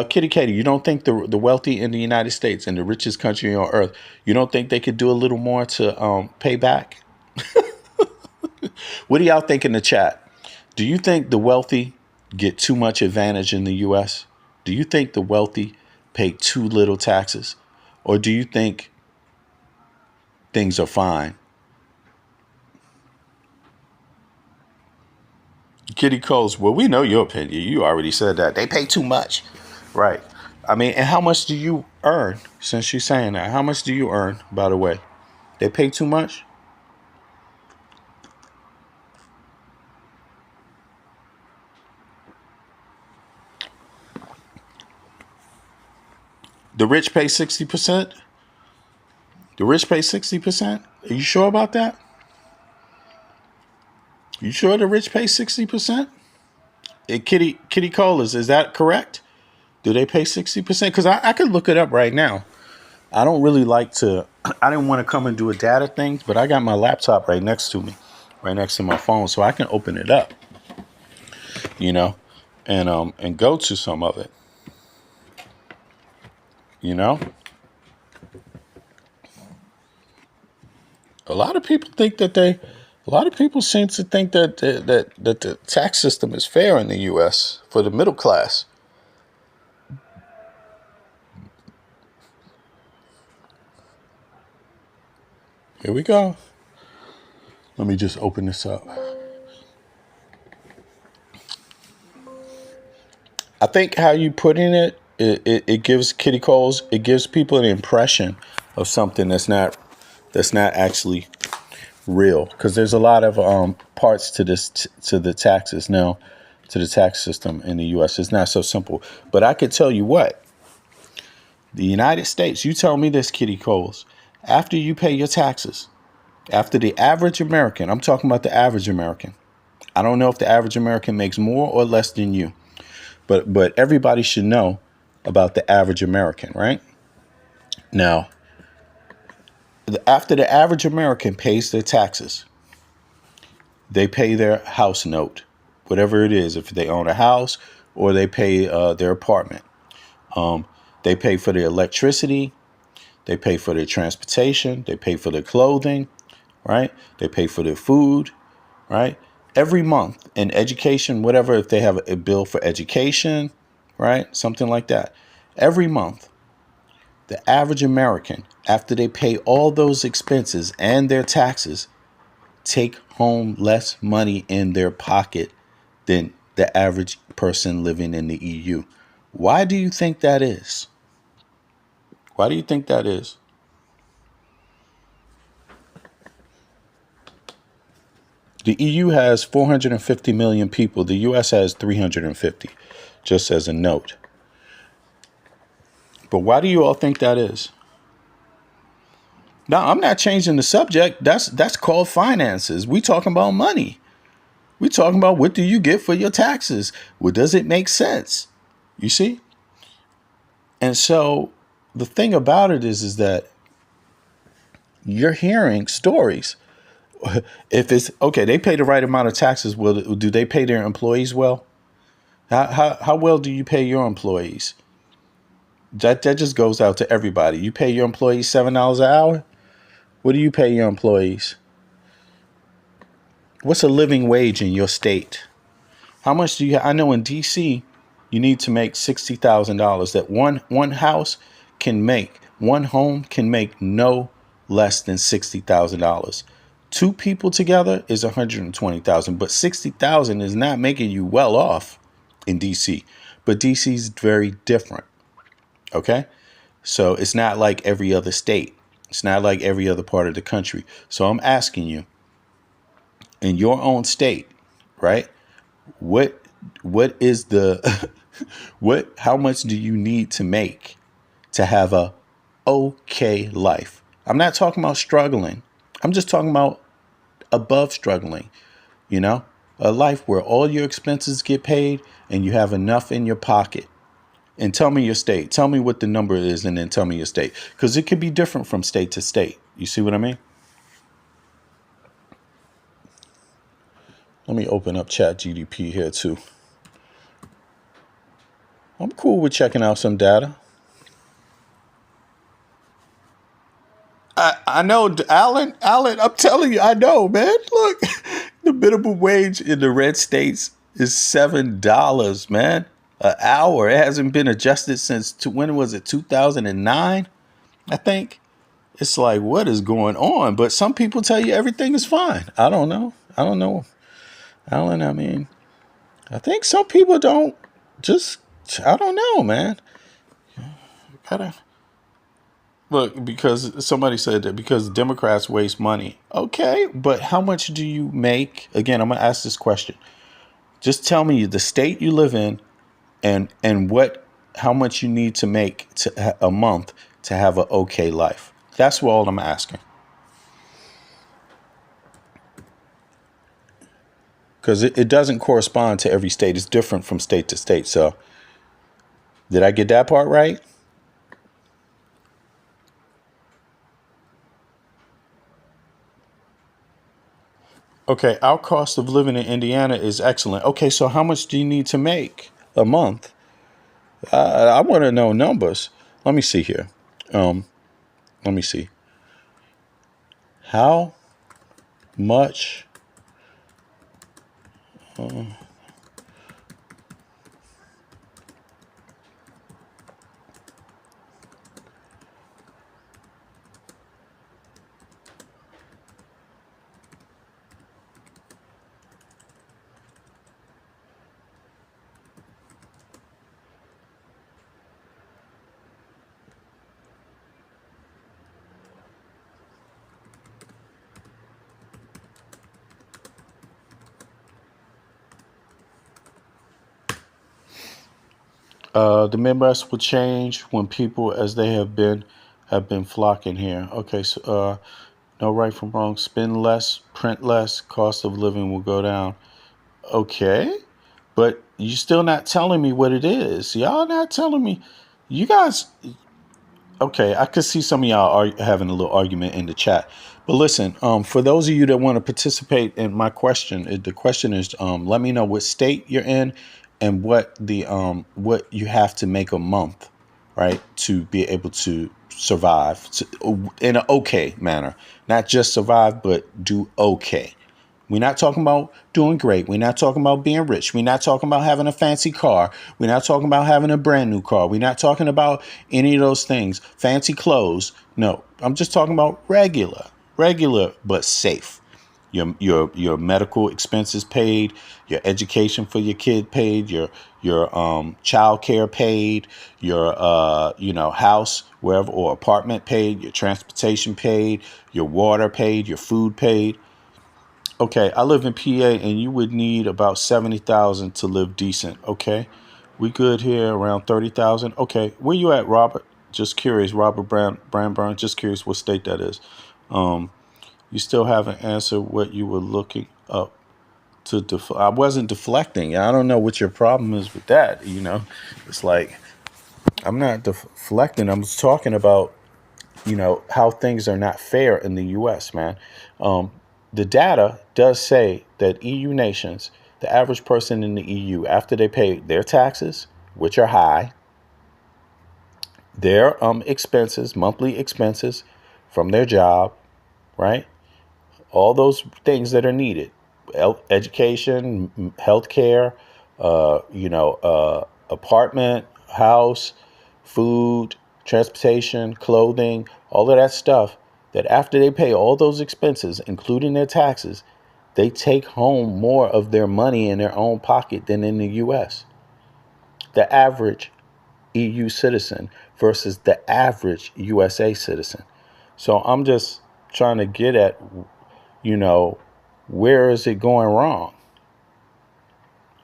Kitty Katie, you don't think the wealthy in the United States and the richest country on earth, you don't think they could do a little more to pay back? What do y'all think in the chat? Do you think the wealthy get too much advantage in the U.S.? Do you think the wealthy pay too little taxes? Or do you think things are fine? Kitty Coles, well, we know your opinion. You already said that. They pay too much. Right. I mean, and how much do you earn since you're saying that? How much do you earn, by the way? They pay too much? The rich pay 60%? The rich pay 60%? Are you sure about that? You sure the rich pay 60%? Kitty Colas, is that correct? Do they pay 60%? Because I could look it up right now. I don't really like to, I didn't want to come and do a data thing, but I got my laptop right next to me, right next to my phone, so I can open it up, and go to some of it, A lot of people seem to think that the tax system is fair in the U.S. for the middle class. Here we go. Let me just open this up. I think how you put in it gives Kitty Coles, it gives people an impression of something that's not actually real, because there's a lot of parts to this to the taxes now, to the tax system in the U.S. It's not so simple. But I could tell you what, the United States, you tell me this, Kitty Coles, after you pay your taxes, after the average American, I'm talking about the average American. I don't know if the average American makes more or less than you, but everybody should know about the average American, right? Now, after the average American pays their taxes, they pay their house note, whatever it is, if they own a house or they pay their apartment. They pay for their electricity. They pay for their transportation. They pay for their clothing, right? They pay for their food, right? Every month in education, whatever, if they have a bill for education, right? Something like that. Every month, the average American, after they pay all those expenses and their taxes, take home less money in their pocket than the average person living in the EU. Why do you think that is? Why do you think that is? The EU has 450 million people. The US has 350, just as a note. But why do you all think that is? Now, I'm not changing the subject. That's called finances. We talking about money. We talking about what do you get for your taxes? Well, does it make sense? You see? And so the thing about it is that you're hearing stories If it's okay, they pay the right amount of taxes. Well, do they pay their employees well? How well do you pay your employees? That just goes out to everybody. You pay your employees $7 an hour. What do you pay your employees? What's a living wage in your state? How much do you? I know in D.C. you need to make $60,000. That one house can make, one home can make no less than $60,000. Two people together is 120,000, but 60,000 is not making you well off in D.C. But D.C. is very different. Okay, so it's not like every other state. It's not like every other part of the country. So I'm asking you, in your own state, right? What what is the what how much do you need to make to have a okay life? I'm not talking about struggling. I'm just talking about above struggling, you know? A life where all your expenses get paid and you have enough in your pocket. And tell me your state. Tell me what the number is and then tell me your state, cuz it could be different from state to state. You see what I mean? Let me open up Chat GDP here too. I'm cool with checking out some data. I know, Alan. Alan, I'm telling you, I know, man. Look, the minimum wage in the red states is $7, man, an hour. It hasn't been adjusted since when was it? 2009, I think. It's like, what is going on? But some people tell you everything is fine. I don't know. I don't know, Alan. I mean, I think some people don't just. I don't know, man. Gotta. Look, because somebody said that because Democrats waste money. Okay, but how much do you make? Again, I'm going to ask this question. Just tell me the state you live in and what how much you need to make a month to have an okay life. That's all I'm asking. Because it doesn't correspond to every state. It's different from state to state. So did I get that part right? Okay, our cost of living in Indiana is excellent. Okay, so how much do you need to make a month? I want to know numbers. Let me see here. Um, Let me see. How much? The Midwest will change when people, as they have been flocking here. Okay, so no right from wrong. Spend less, print less. Cost of living will go down. Okay, but you're still not telling me what it is. Y'all not telling me. You guys, okay, I could see some of y'all are having a little argument in the chat. But listen, for those of you that want to participate in my question, the question is, let me know what state you're in and what you have to make a month, right, to be able to survive in an okay manner, not just survive, but do okay. We're not talking about doing great. We're not talking about being rich. We're not talking about having a fancy car. We're not talking about having a brand new car. We're not talking about any of those things. Fancy clothes. No, I'm just talking about regular but safe. Your medical expenses paid, your education for your kid paid, your child care paid, your house wherever or apartment paid, your transportation paid, your water paid, your food paid. Okay, I live in PA and you would need about 70,000 to live decent. Okay, we good here around 30,000. Okay, where you at, Robert? Just curious, Robert Branburn. Just curious what state that is. Um, you still haven't answered what you were looking up to. I wasn't deflecting. I don't know what your problem is with that. It's like I'm not deflecting. I'm talking about how things are not fair in the U.S., man. the data does say that EU nations, the average person in the EU, after they pay their taxes, which are high, their expenses, monthly expenses from their job, right? All those things that are needed, education, healthcare, apartment, house, food, transportation, clothing, all of that stuff, that after they pay all those expenses, including their taxes, they take home more of their money in their own pocket than in the US. The average EU citizen versus the average USA citizen. So I'm just trying to get at, you know, where is it going wrong?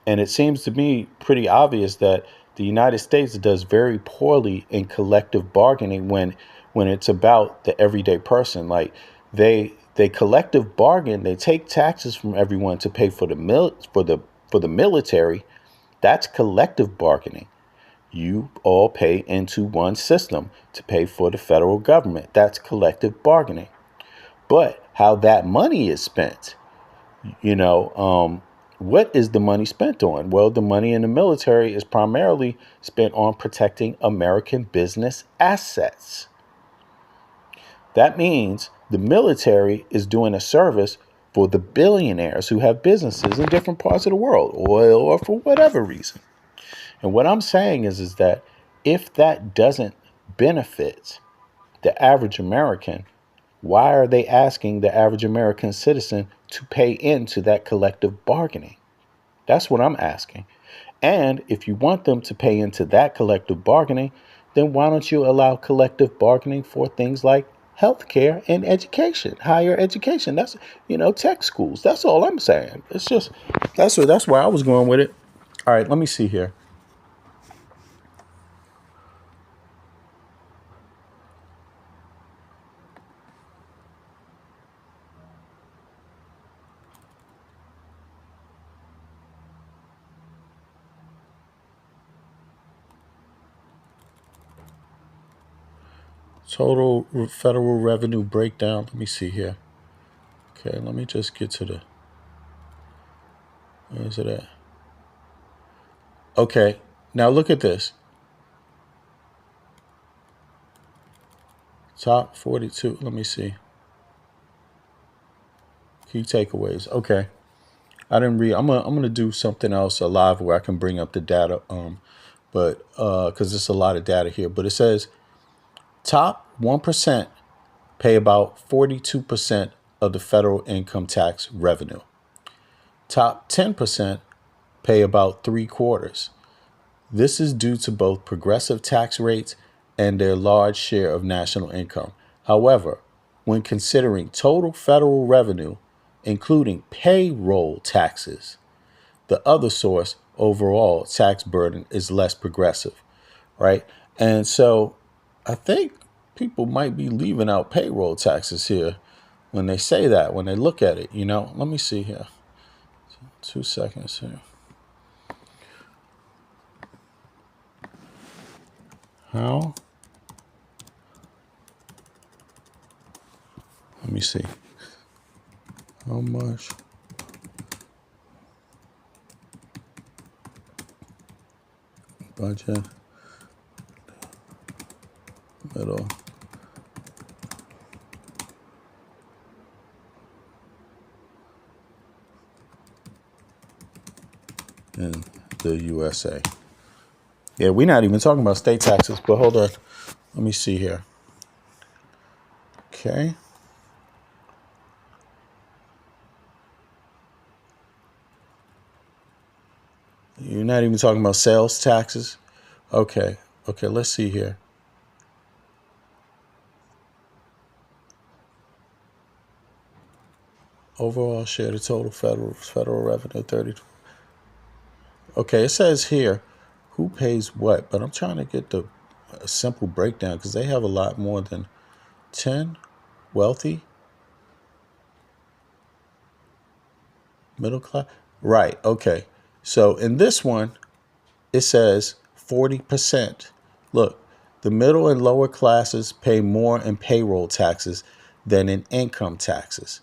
And it seems to me pretty obvious that the United States does very poorly in collective bargaining when it's about the everyday person. Like they collective bargain, they take taxes from everyone to pay for the military. That's collective bargaining. You all pay into one system to pay for the federal government. That's collective bargaining. But how that money is spent, you know, what is the money spent on? Well, the money in the military is primarily spent on protecting American business assets. That means the military is doing a service for the billionaires who have businesses in different parts of the world, oil or for whatever reason. And what I'm saying is that if that doesn't benefit the average American, why are they asking the average American citizen to pay into that collective bargaining? That's what I'm asking. And if you want them to pay into that collective bargaining, then why don't you allow collective bargaining for things like healthcare and education, higher education? That's, tech schools. That's all I'm saying. It's just that's where I was going with it. All right, let me see here. Total federal revenue breakdown. Let me see here. Okay, let me just get to where is it at? Okay, now look at this. Top 42. Let me see. Key takeaways. Okay. I didn't read. I'm gonna do something else live where I can bring up the data. But because there's a lot of data here. But it says top 1% pay about 42% of the federal income tax revenue. Top 10% pay about 3/4. This is due to both progressive tax rates and their large share of national income. However, when considering total federal revenue, including payroll taxes, the other source, overall tax burden is less progressive, right? And so I think people might be leaving out payroll taxes here when they say that, when they look at it. Let me see here. 2 seconds here. How? Let me see. How much? Budget. Middle. In the USA. Yeah, we're not even talking about state taxes, but hold on. Let me see here. Okay. You're not even talking about sales taxes? Okay. Okay, let's see here. Overall share the total federal revenue 30. Okay, it says here who pays what, but I'm trying to get a simple breakdown because they have a lot more than 10 wealthy, middle class. Right, okay. So in this one, it says 40%. Look, the middle and lower classes pay more in payroll taxes than in income taxes.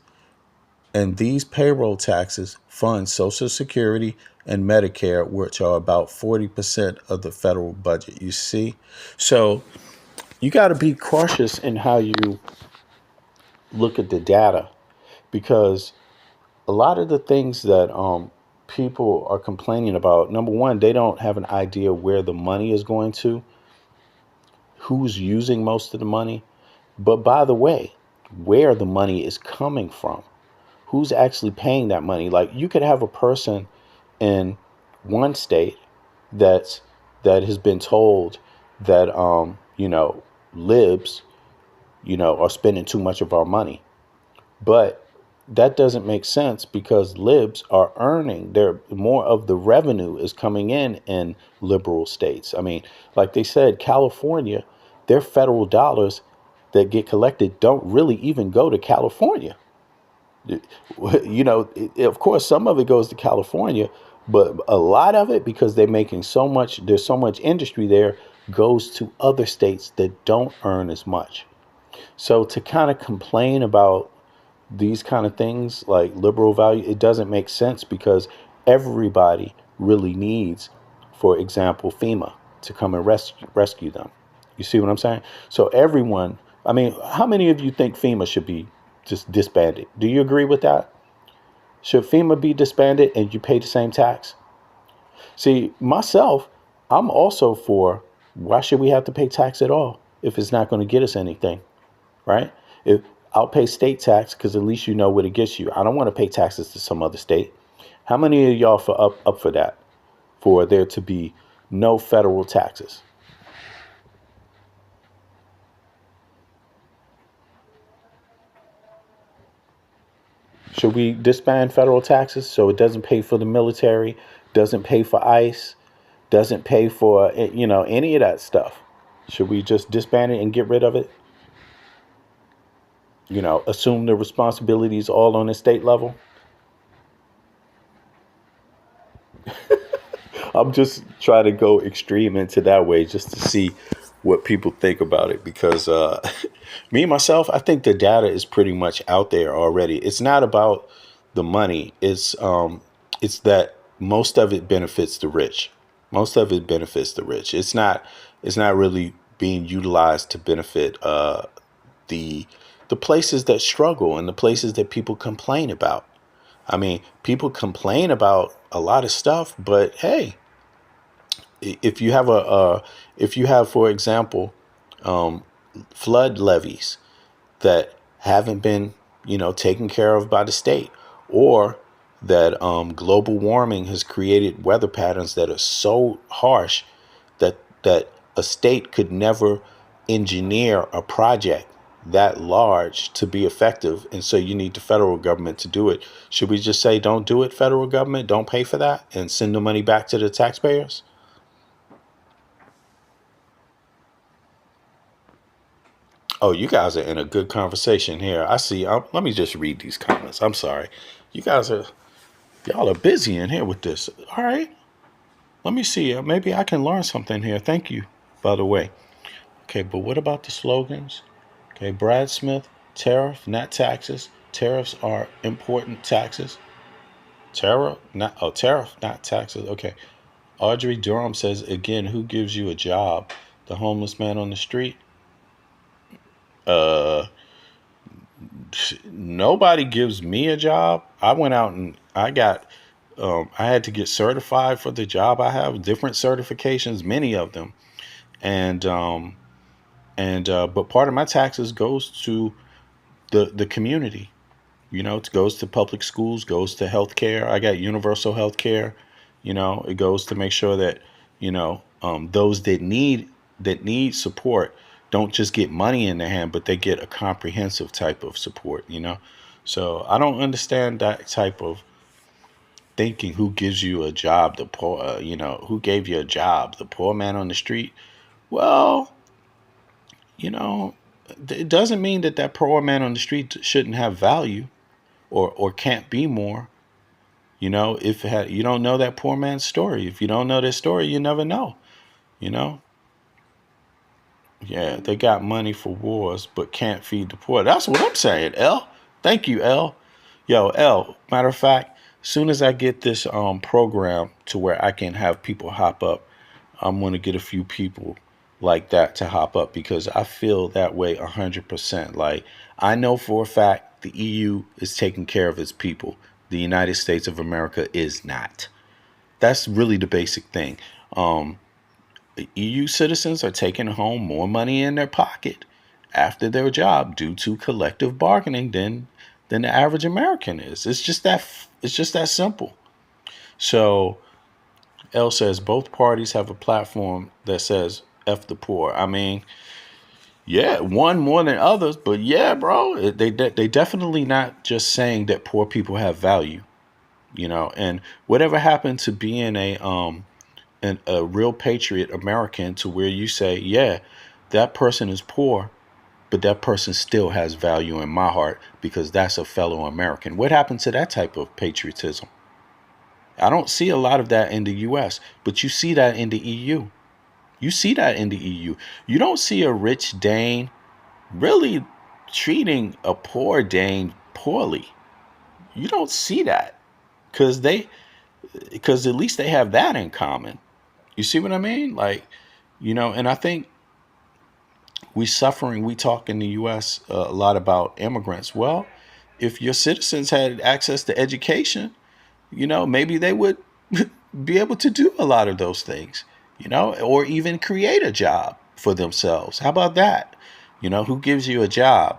And these payroll taxes fund Social Security and Medicare, which are about 40% of the federal budget. You see? So you got to be cautious in how you look at the data, because a lot of the things that people are complaining about, number one, they don't have an idea where the money is going to, who's using most of the money. But by the way, where the money is coming from, who's actually paying that money. Like, you could have a person in one state that's that has been told that libs are spending too much of our money. But that doesn't make sense, because libs are earning their more of the revenue is coming in liberal states. I mean, like they said, California, their federal dollars that get collected don't really even go to California. Of course, some of it goes to California, but a lot of it, because they're making so much, there's so much industry there, goes to other states that don't earn as much. So to kind of complain about these kind of things like liberal value, it doesn't make sense, because everybody really needs, for example, FEMA to come and rescue them. You see what I'm saying? So everyone, I mean, how many of you think FEMA should be just disbanded? Do you agree with that? Should FEMA be disbanded and you pay the same tax? See, myself, I'm also for, why should we have to pay tax at all if it's not going to get us anything? Right? If I'll pay state tax, because at least you know what it gets you. I don't want to pay taxes to some other state. How many of y'all for up for that? For there to be no federal taxes? Should we disband federal taxes so it doesn't pay for the military, doesn't pay for ICE, doesn't pay for any of that stuff? Should we just disband it and get rid of it? Assume the responsibilities all on the state level? I'm just trying to go extreme into that way just to see what people think about it, because me myself, I think the data is pretty much out there already. It's not about the money. It's that most of it benefits the rich. Most of it benefits the rich. It's not really being utilized to benefit the the places that struggle and the places that people complain about. I mean, people complain about a lot of stuff, but hey, if you have if you have, for example, um, flood levees that haven't been, taken care of by the state, or that global warming has created weather patterns that are so harsh that a state could never engineer a project that large to be effective, and so you need the federal government to do it. Should we just say, don't do it, federal government, don't pay for that, and send the money back to the taxpayers? Oh, you guys are in a good conversation here. I see. Let me just read these comments. I'm sorry. You guys are, y'all are busy in here with this. All right. Let me see. Maybe I can learn something here. Thank you, by the way. Okay, but what about the slogans? Okay, Brad Smith, tariff, not taxes. Tariffs are important taxes. Tariff, not taxes. Okay. Audrey Durham says, again, who gives you a job? The homeless man on the street? Uh, Nobody gives me a job. I went out and I had to get certified for the job I have, different certifications, many of them. And, but part of my taxes goes to the community. It goes to public schools, goes to healthcare. I got universal healthcare. It goes to make sure that those that need support don't just get money in their hand, but they get a comprehensive type of support. So I don't understand that type of thinking. Who gives you a job? The poor. Who gave you a job? The poor man on the street. Well, you know, it doesn't mean that that poor man on the street shouldn't have value, or can't be more. If you don't know that poor man's story, if you don't know their story, you never know. You know, yeah, they got money for wars, but can't feed the poor. That's what I'm saying, L. Thank you, L. Yo, L, matter of fact, soon as I get this program to where I can have people hop up, I'm going to get a few people like that to hop up because I feel that way 100%. Like, I know for a fact the EU is taking care of its people. The United States of America is not. That's really the basic thing. Um, the EU citizens are taking home more money in their pocket after their job due to collective bargaining than the average American is. It's just that simple. So L says both parties have a platform that says F the poor. I mean, yeah, one more than others, but yeah, bro, they definitely not just saying that poor people have value, and whatever happened to being a real patriot American to where you say, yeah, that person is poor, but that person still has value in my heart because that's a fellow American. What happened to that type of patriotism? I don't see a lot of that in the US, but you see that in the EU. You see that in the EU. You don't see a rich Dane really treating a poor Dane poorly. You don't see that because because at least they have that in common. You see what I mean? Like, and I think we talk in the US a lot about immigrants. Well, if your citizens had access to education, maybe they would be able to do a lot of those things, or even create a job for themselves. How about that? Who gives you a job?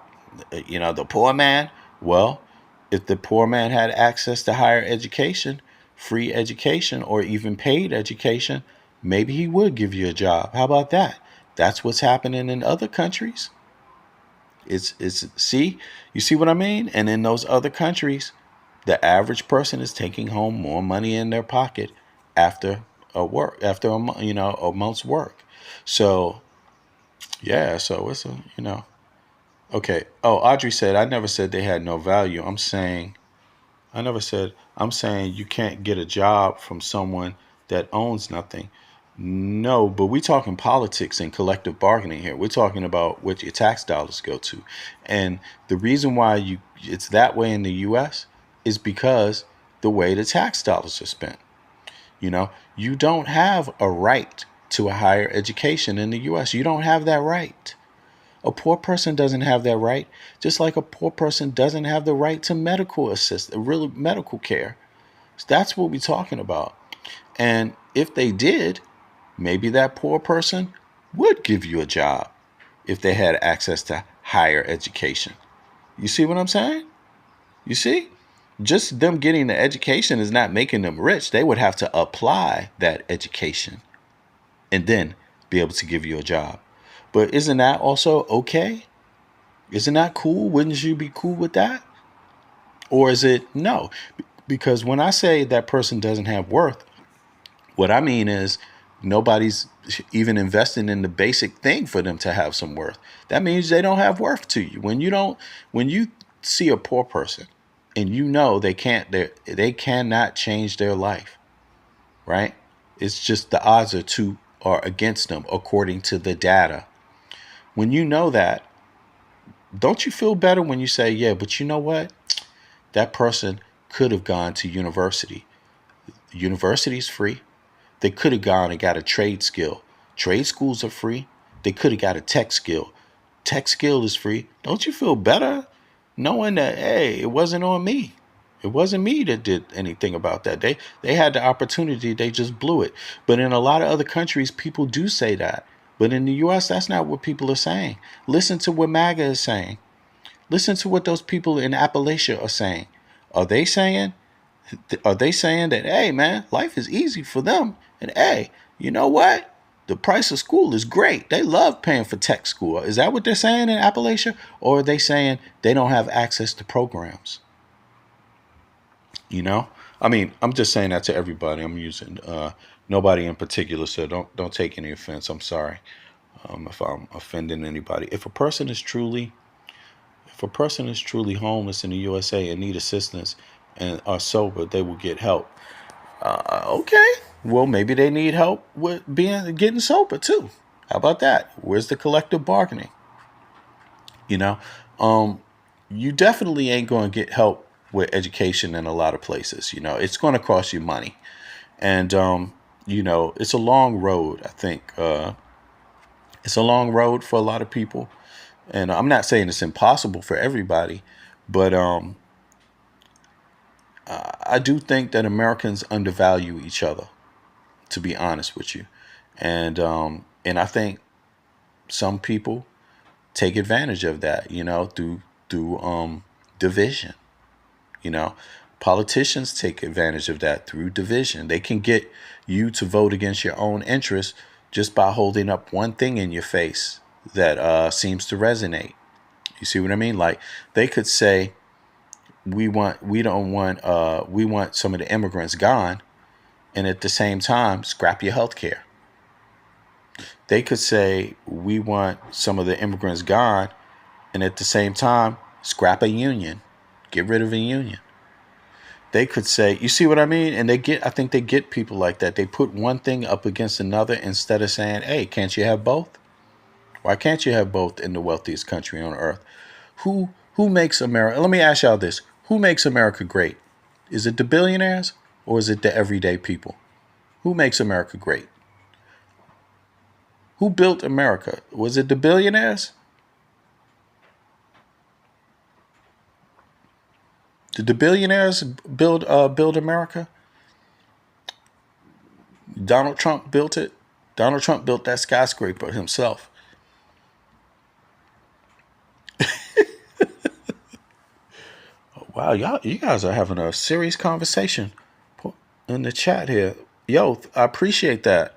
The poor man? Well, if the poor man had access to higher education, free education, or even paid education, maybe he would give you a job. How about that? That's what's happening in other countries. It's see, you see what I mean? And in those other countries, the average person is taking home more money in their pocket after a month's work. So yeah, so it's okay. Oh, Audrey said I never said they had no value. I'm saying you can't get a job from someone that owns nothing. No, but we're talking politics and collective bargaining here. We're talking about what your tax dollars go to. And the reason why it's that way in the US is because the way the tax dollars are spent. You don't have a right to a higher education in the US. You don't have that right. A poor person doesn't have that right, just like a poor person doesn't have the right to real medical care. So that's what we're talking about. And if they did, maybe that poor person would give you a job if they had access to higher education. You see what I'm saying? You see? Just them getting the education is not making them rich. They would have to apply that education and then be able to give you a job. But isn't that also okay? Isn't that cool? Wouldn't you be cool with that? Or is it no? Because when I say that person doesn't have worth, what I mean is nobody's even investing in the basic thing for them to have some worth. That means they don't have worth to you. When you see a poor person and they cannot change their life, right? It's just the odds are against them according to the data. When you know that, don't you feel better when you say, yeah, but you know what? That person could have gone to university. University's free. They could have gone and got a trade skill. Trade schools are free. They could have got a tech skill. Tech skill is free. Don't you feel better knowing that, hey, it wasn't on me? It wasn't me that did anything about that. They had the opportunity. They just blew it. But in a lot of other countries, people do say that. But in the U.S., that's not what people are saying. Listen to what MAGA is saying. Listen to what those people in Appalachia are saying. Are they saying that, hey, man, life is easy for them? And hey, you know what? The price of school is great. They love paying for tech school. Is that what they're saying in Appalachia? Or are they saying they don't have access to programs? I mean, I'm just saying that to everybody. I'm using nobody in particular, so don't take any offense. I'm sorry if I'm offending anybody. If a person is truly homeless in the USA and need assistance and are sober, they will get help. Okay, well maybe they need help with getting sober too. How about that? Where's the collective bargaining? You know, um, you definitely ain't going to get help with education in a lot of places. It's going to cost you money, and it's a long road. I think it's a long road for a lot of people, and I'm not saying it's impossible for everybody, but I do think that Americans undervalue each other, to be honest with you, and I think some people take advantage of that, through division. You know, Politicians take advantage of that through division. They can get you to vote against your own interests just by holding up one thing in your face that seems to resonate. You see what I mean? Like they could say, we want some of the immigrants gone, and at the same time, scrap your health care. They could say, we want some of the immigrants gone, and at the same time, scrap a union, get rid of a union. They could say, you see what I mean? And I think they get people like that. They put one thing up against another instead of saying, hey, can't you have both? Why can't you have both in the wealthiest country on earth? Who makes America? Let me ask y'all this. Who makes America great? Is it the billionaires or is it the everyday people? Who makes America great? Who built America? Was it the billionaires? Did the billionaires build America? Donald Trump built it. Donald Trump built that skyscraper himself. Wow, you guys are having a serious conversation in the chat here. Yo, I appreciate that.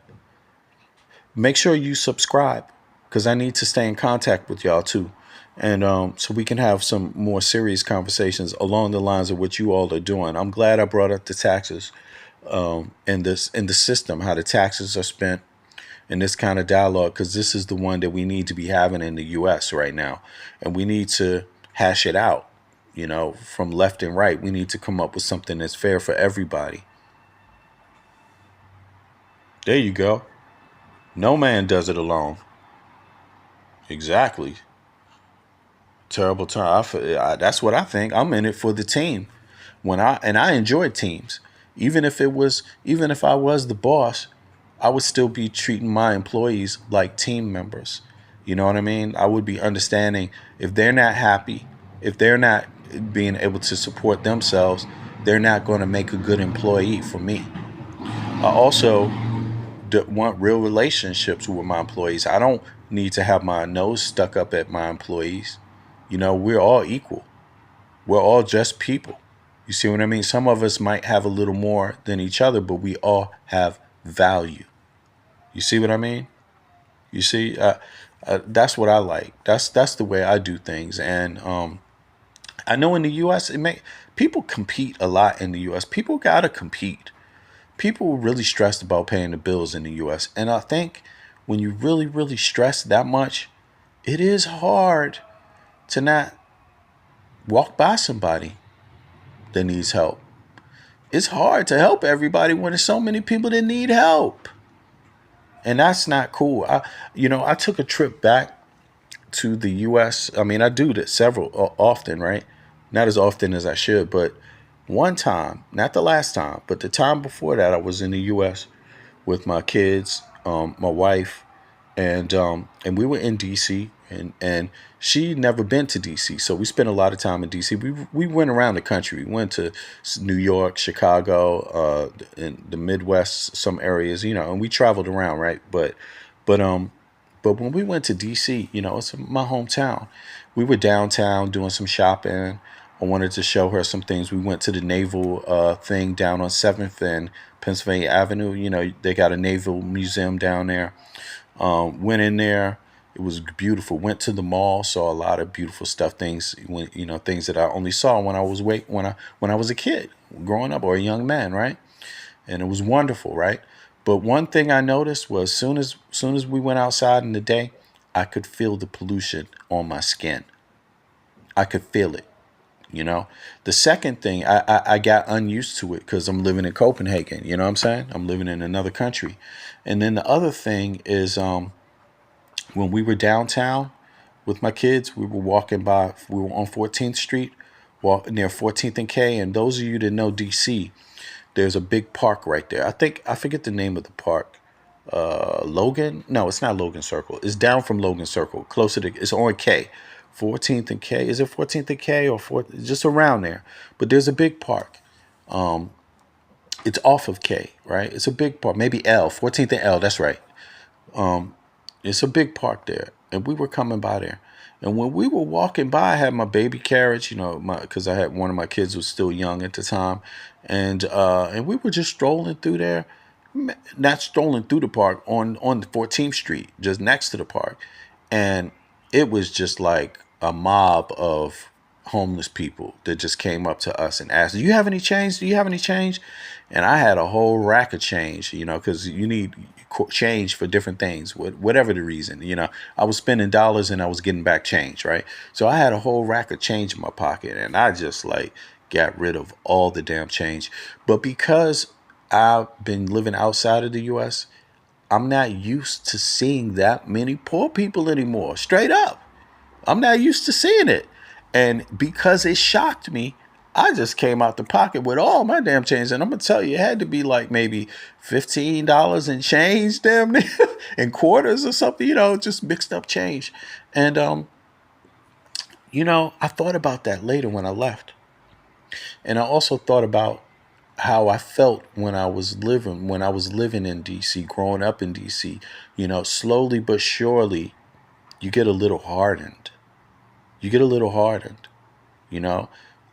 Make sure you subscribe because I need to stay in contact with y'all too. And so we can have some more serious conversations along the lines of what you all are doing. I'm glad I brought up the taxes in the system, how the taxes are spent in this kind of dialogue, because this is the one that we need to be having in the U.S. right now. And we need to hash it out, from left and right. We need to come up with something that's fair for everybody. There you go. No man does it alone. Exactly. Terrible time. That's what I think. I'm in it for the team. I enjoy teams. Even if I was the boss, I would still be treating my employees like team members. You know what I mean? I would be understanding if they're not happy, if they're not being able to support themselves, they're not going to make a good employee for me. I also want real relationships with my employees. I don't need to have my nose stuck up at my employees. We're all equal. We're all just people. You see what I mean? Some of us might have a little more than each other, but we all have value. You see what I mean? You see, that's what I like. That's the way I do things. And I know in the U.S. people compete a lot in the U.S. People gotta compete. People are really stressed about paying the bills in the U.S. And I think when you really, really stress that much, it is hard to not walk by somebody that needs help. It's hard to help everybody when there's so many people that need help. And that's not cool. I took a trip back to the U.S. I mean, I do this often, right? Not as often as I should, but one time, not the last time, but the time before that, I was in the U.S. with my kids, my wife, and we were in D.C. and she'd never been to D.C. So we spent a lot of time in D.C. We went around the country. We went to New York, Chicago, in the Midwest, some areas, and we traveled around, right? But when we went to D.C., it's my hometown. We were downtown doing some shopping. I wanted to show her some things. We went to the naval thing down on 7th and Pennsylvania Avenue. They got a naval museum down there. Went in there. It was beautiful. Went to the mall, saw a lot of beautiful stuff. Things that I only saw when I was a kid, growing up, or a young man, right? And it was wonderful, right? But one thing I noticed was soon as we went outside in the day, I could feel the pollution on my skin. I could feel it. The second thing, I got unused to it because I'm living in Copenhagen. You know what I'm saying? I'm living in another country. And then the other thing is when we were downtown with my kids, we were on 14th Street walk near 14th and K. And those of you that know DC, there's a big park right there. I forget the name of the park. Logan? No, it's not Logan Circle. It's down from Logan Circle, closer to. It's on K, 14th and K. Is it 14th and K or 4th? Just around there. But there's a big park. It's off of K, right? It's a big park. Maybe L, 14th and L. That's right. It's a big park there, and we were coming by there. And when we were walking by, I had my baby carriage, because I had one of my kids was still young at the time, and we were just strolling through there, not strolling through the park on the 14th Street, just next to the park, and it was just like a mob of homeless people that just came up to us and asked, "Do you have any change? Do you have any change?" And I had a whole rack of change, because you need change for different things, whatever the reason. I was spending dollars and I was getting back change, right? So I had a whole rack of change in my pocket, and I just like got rid of all the damn change. But because I've been living outside of the U.S., I'm not used to seeing that many poor people anymore. Straight up. I'm not used to seeing it. And because it shocked me, I just came out the pocket with all my damn change. And I'm going to tell you, it had to be like maybe $15 in change, damn near, in quarters or something, just mixed up change. And, I thought about that later when I left. And I also thought about how I felt when I was living in DC, growing up in DC. Slowly but surely, you get a little hardened.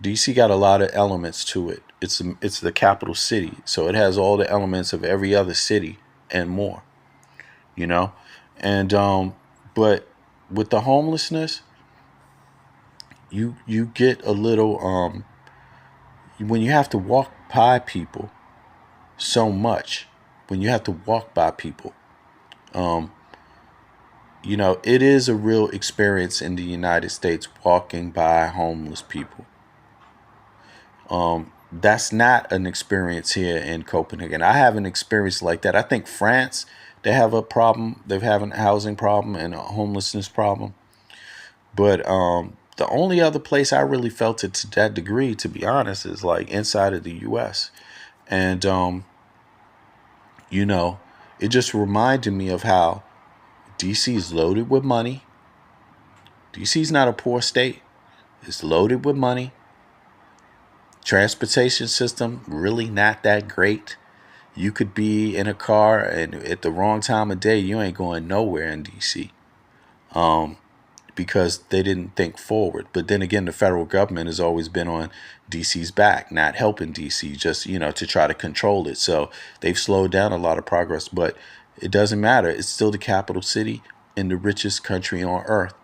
DC got a lot of elements to it. It's the capital city, so it has all the elements of every other city and more. you know. And but with the homelessness, you get a little when you have to walk by people so much, when you have to walk by people, it is a real experience in the United States walking by homeless people. That's not an experience here in Copenhagen. I have an experience like that. I think France, they have a problem. They have a housing problem and a homelessness problem. But the only other place I really felt it to that degree, to be honest, is like inside of the U.S. And, it just reminded me of how D.C. is loaded with money. D.C. is not a poor state. It's loaded with money. Transportation system really not that great. You could be in a car and at the wrong time of day, you ain't going nowhere in DC. Because they didn't think forward. But then again, the federal government has always been on DC's back, not helping DC, just to try to control it. So they've slowed down a lot of progress, but it doesn't matter. It's still the capital city in the richest country on earth,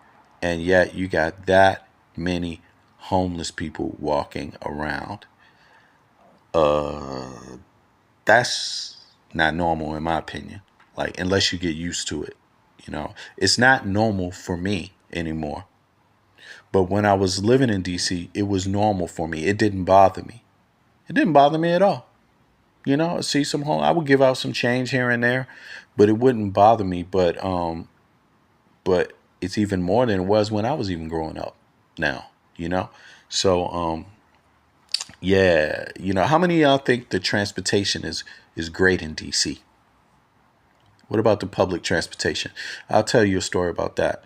and yet you got that many homeless people walking around. That's not normal in my opinion. Like, unless you get used to it, it's not normal for me anymore. But when I was living in DC, it was normal for me. It didn't bother me. It didn't bother me at all. I see some home. I would give out some change here and there, but it wouldn't bother me. But it's even more than it was when I was even growing up. Now. So yeah. How many of y'all think the transportation is great in DC? What about the public transportation? I'll tell you a story about that.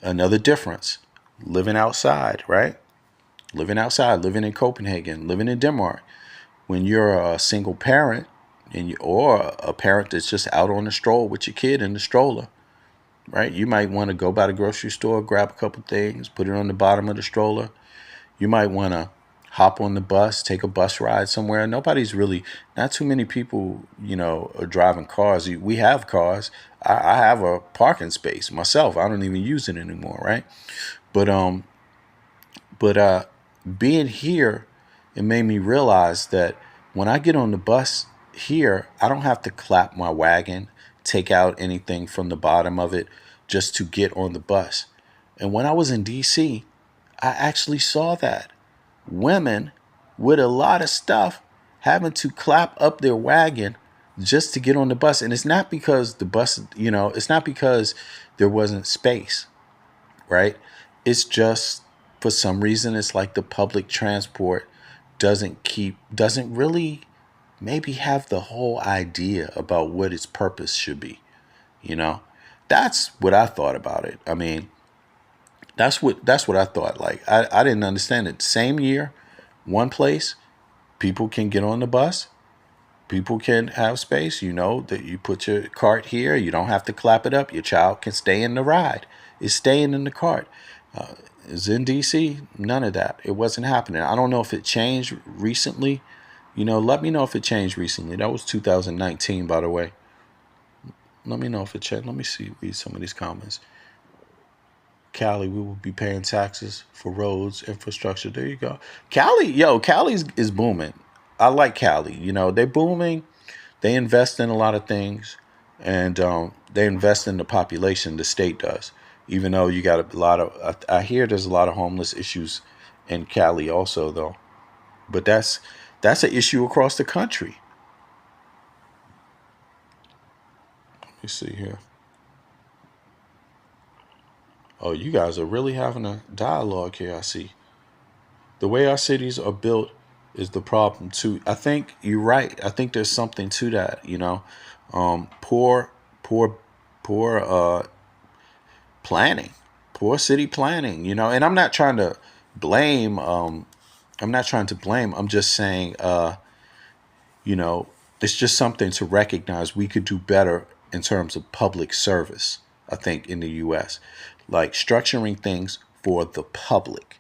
Another difference, living outside, right? Living outside, living in Copenhagen, living in Denmark. When you're a single parent or a parent that's just out on a stroll with your kid in the stroller, right? You might want to go by the grocery store, grab a couple things, put it on the bottom of the stroller. You might want to hop on the bus, take a bus ride somewhere. Not too many people, are driving cars. We have cars. I have a parking space myself. I don't even use it anymore, right? But being here, it made me realize that when I get on the bus here, I don't have to clap my wagon, take out anything from the bottom of it just to get on the bus. And when I was in DC, I actually saw that. Women with a lot of stuff having to clap up their wagon just to get on the bus. And it's not because the bus, it's not because there wasn't space, right? It's just for some reason, it's like the public transport doesn't really maybe have the whole idea about what its purpose should be. You know, that's what I thought about it. I mean, that's what I thought. Like I didn't understand it. Same year, one place, people can get on the bus, people can have space. You know that you put your cart here, you don't have to clap it up. Your child can stay in the ride. It's staying in the cart. Is in DC, none of that. It wasn't happening. I don't know if it changed recently. Let me know if it changed recently. That was 2019, by the way. Let me know if it changed. Let me read some of these comments. Cali, we will be paying taxes for roads, infrastructure. There you go. Cali is booming. I like Cali. They're booming. They invest in a lot of things, and they invest in the population. The state does. Even though you got a lot of, I hear there's a lot of homeless issues in Cali also, though. But that's an issue across the country. Let me see here. Oh, you guys are really having a dialogue here, I see. The way our cities are built is the problem too. I think you're right. I think there's something to that. Poor, poor, poor planning, poor city planning. And I'm not trying to blame. I'm not trying to blame. I'm just saying. You know, it's just something to recognize we could do better in terms of public service. I think in the U.S., like structuring things for the public.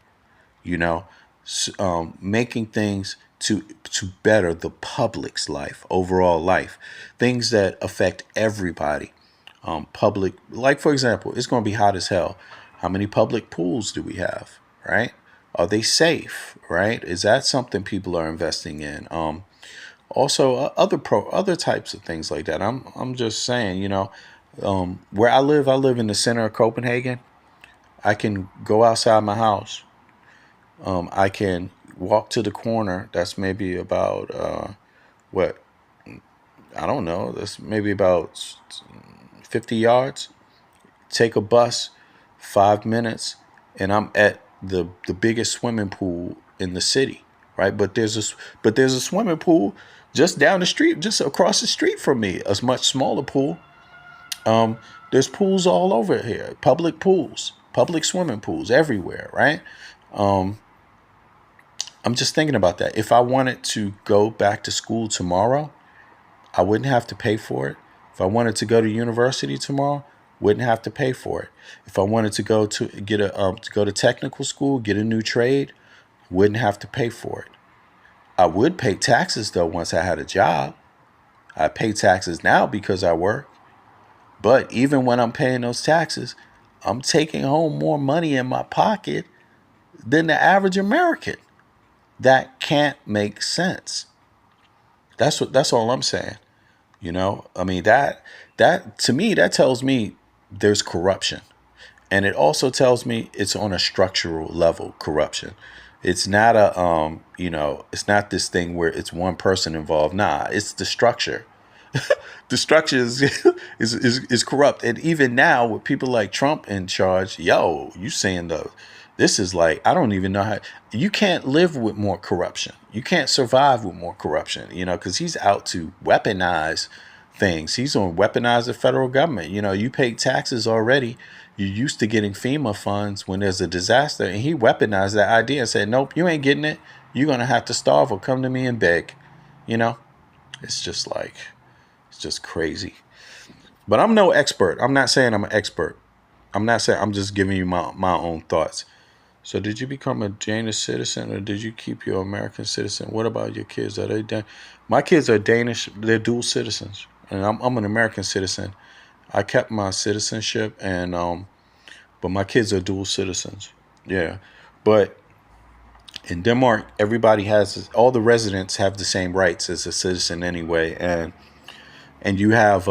You know, making things to better the public's life, overall life, things that affect everybody. Public, like for example, it's going to be hot as hell. How many public pools do we have? Right? Are they safe? Right? Is that something people are investing in? Also, other types of things like that. I'm just saying, where I live in the center of Copenhagen. I can go outside my house. I can walk to the corner. That's maybe about what I don't know. That's maybe about 50 yards. Take a bus, 5 minutes, and I'm at the biggest swimming pool in the city. Right, but there's a swimming pool just down the street, just across the street from me. A much smaller pool. There's pools all over here. Public pools, public swimming pools everywhere. Right. I'm just thinking about that. If I wanted to go back to school tomorrow, I wouldn't have to pay for it. If I wanted to go to university tomorrow, wouldn't have to pay for it. If I wanted to go to technical school, get a new trade, wouldn't have to pay for it. I would pay taxes though once I had a job. I pay taxes now because I work. But even when I'm paying those taxes, I'm taking home more money in my pocket than the average American. That can't make sense. That's all I'm saying. I mean that to me that tells me there's corruption. And it also tells me it's on a structural level corruption. It's not it's not this thing where it's one person involved. Nah, it's the structure. The structure is corrupt. And even now with people like Trump in charge, you saying this is like, I don't even know how you can't live with more corruption. You can't survive with more corruption, because he's out to weaponize things. He's on weaponize the federal government. You pay taxes already. You're used to getting FEMA funds when there's a disaster. And he weaponized that idea and said, nope, you ain't getting it. You're going to have to starve or come to me and beg. It's just like, it's just crazy. But I'm no expert. I'm not saying I'm an expert. I'm not saying, I'm just giving you my own thoughts. So did you become a Danish citizen or did you keep your American citizen? What about your kids? Are they My kids are Danish. They're dual citizens. And I'm an American citizen. I kept my citizenship but my kids are dual citizens. Yeah. But in Denmark, all the residents have the same rights as a citizen anyway. And you have,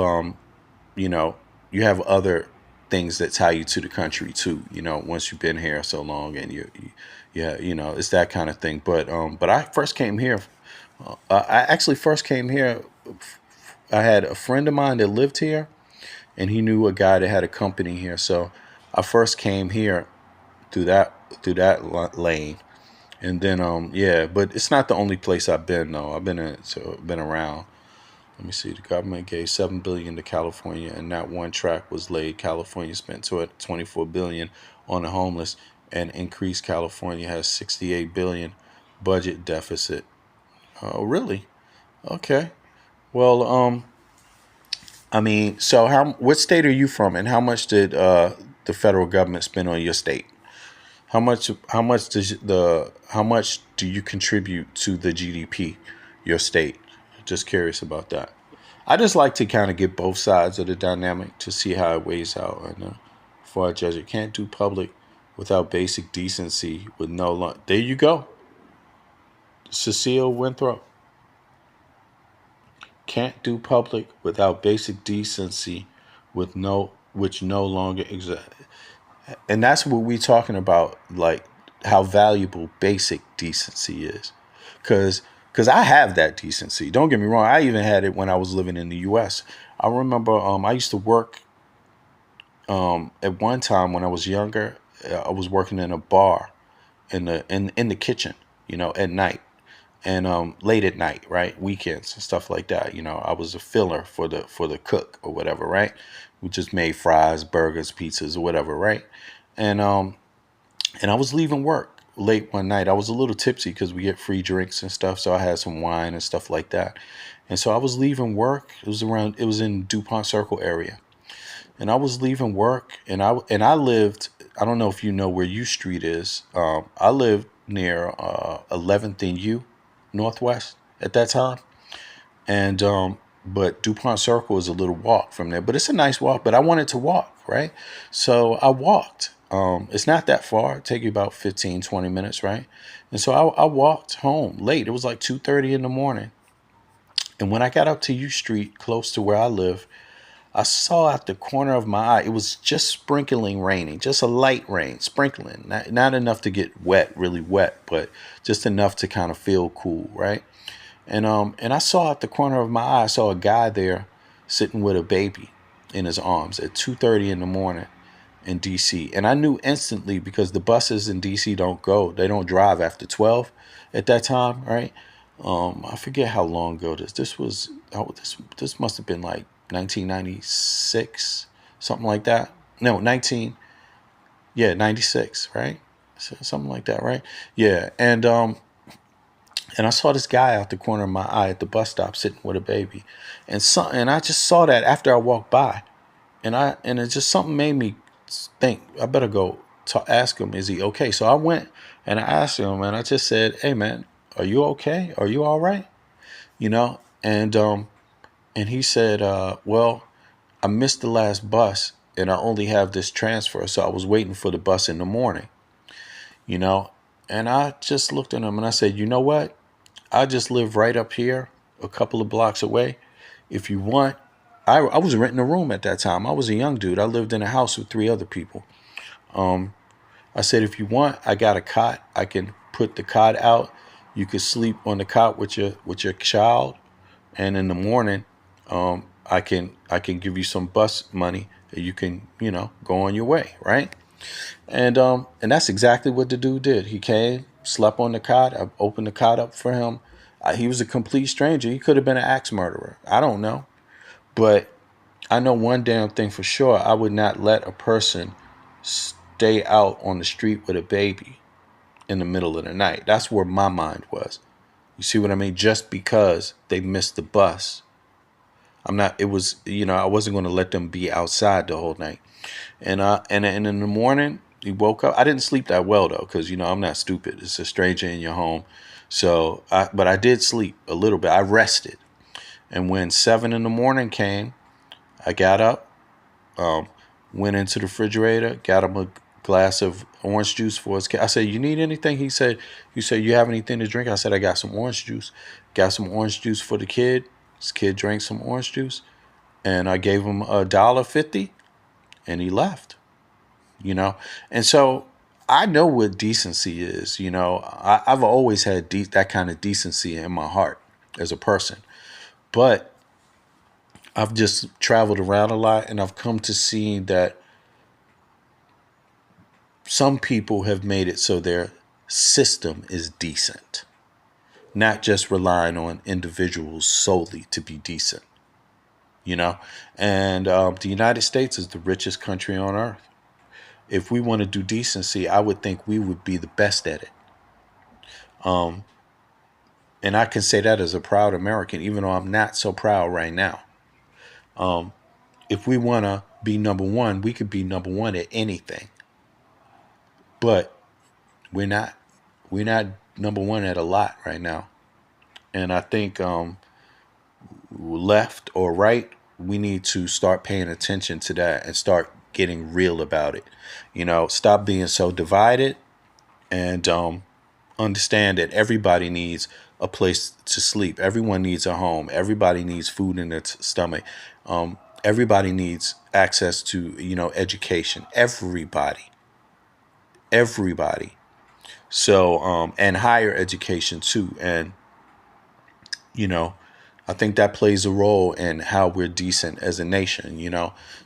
you have other things that tie you to the country too, once you've been here so long and it's that kind of thing. But I first came here. I actually first came here. I had a friend of mine that lived here and he knew a guy that had a company here. So I first came here through lane. And then yeah, but it's not the only place I've been though. Been around. Let me see. The government gave $7 billion to California, and not one track was laid. California spent $24 billion on the homeless, and increased. California has $68 billion budget deficit. Oh, really? Okay. Well, I mean, so what state are you from, and how much did the federal government spend on your state? How much do you contribute to the GDP, your state? Just curious about that. I just like to kind of get both sides of the dynamic to see how it weighs out. And before I judge it, can't do public without basic decency. With no lunch. There you go, Cecile Winthrop. Can't do public without basic decency, which no longer exists. And that's what we're talking about, like how valuable basic decency is. Because I have that decency. Don't get me wrong. I even had it when I was living in the U.S. I remember I used to work at one time when I was younger. I was working in a bar in the kitchen, at night. And late at night, right, weekends and stuff like that. I was a filler for the cook or whatever, right? We just made fries, burgers, pizzas, or whatever, right? And and I was leaving work late one night. I was a little tipsy because we get free drinks and stuff, so I had some wine and stuff like that. And so I was leaving work. It was in DuPont Circle area, and I was leaving work, and I lived. I don't know if you know where U Street is. I lived near 11th and U Northwest at that time, and but DuPont Circle is a little walk from there, but it's a nice walk. But I wanted to walk, right? So I walked. It's not that far. It take you about 15, 20 minutes, right? And so I walked home late. It was like 2:30 in the morning. And when I got up to U Street, close to where I live, I saw out the corner of my eye, it was just sprinkling raining, just a light rain, sprinkling, not enough to get wet, really wet, but just enough to kind of feel cool, right? And I saw out the corner of my eye, I saw a guy there sitting with a baby in his arms at 2:30 in the morning in DC. And I knew instantly because the buses in DC they don't drive after 12 at that time, right? I forget how long ago this was. This must have been like 1996, something like that. No, 96, right? So, something like that, right? Yeah, and I saw this guy out the corner of my eye at the bus stop sitting with a baby, and I just saw that after I walked by, and it just something made me think I better go to ask him, is he okay? So I went and I asked him, and I just said, hey man, are you okay? Are you all right? And he said, well, I missed the last bus and I only have this transfer, so I was waiting for the bus in the morning, you know. And I just looked at him and I said, you know what? I just live right up here, a couple of blocks away. If you want, I was renting a room at that time. I was a young dude. I lived in a house with 3 other people. I said, if you want, I got a cot. I can put the cot out. You could sleep on the cot with your child, and in the morning, I can give you some bus money. You can go on your way, right? And that's exactly what the dude did. He came, slept on the cot. I opened the cot up for him. He was a complete stranger. He could have been an axe murderer. I don't know, but I know one damn thing for sure. I would not let a person stay out on the street with a baby in the middle of the night. That's where my mind was. You see what I mean? Just because they missed the bus. I wasn't going to let them be outside the whole night. And in the morning, he woke up. I didn't sleep that well though, because I'm not stupid. It's a stranger in your home. But I did sleep a little bit. I rested. And when 7 in the morning came, I got up, went into the refrigerator, got him a glass of orange juice for his kid. I said, you need anything? He said, you have anything to drink? I said, I got some orange juice. Got some orange juice for the kid. His kid drank some orange juice. And I gave him $1.50 and he left, And so I know what decency is, I've always had that kind of decency in my heart as a person. But I've just traveled around a lot and I've come to see that some people have made it so their system is decent, not just relying on individuals solely to be decent, you know? And the United States is the richest country on earth. If we want to do decency, I would think we would be the best at it. And I can say that as a proud American, even though I'm not so proud right now. If we want to be number one, we could be number one at anything. But we're not. We're not number one at a lot right now. And I think left or right, we need to start paying attention to that and start getting real about it. Stop being so divided and understand that everybody needs a place to sleep. Everyone needs a home. Everybody needs food in their stomach. Everybody needs access to, education. Everybody. So, and higher education too. And, I think that plays a role in how we're decent as a nation.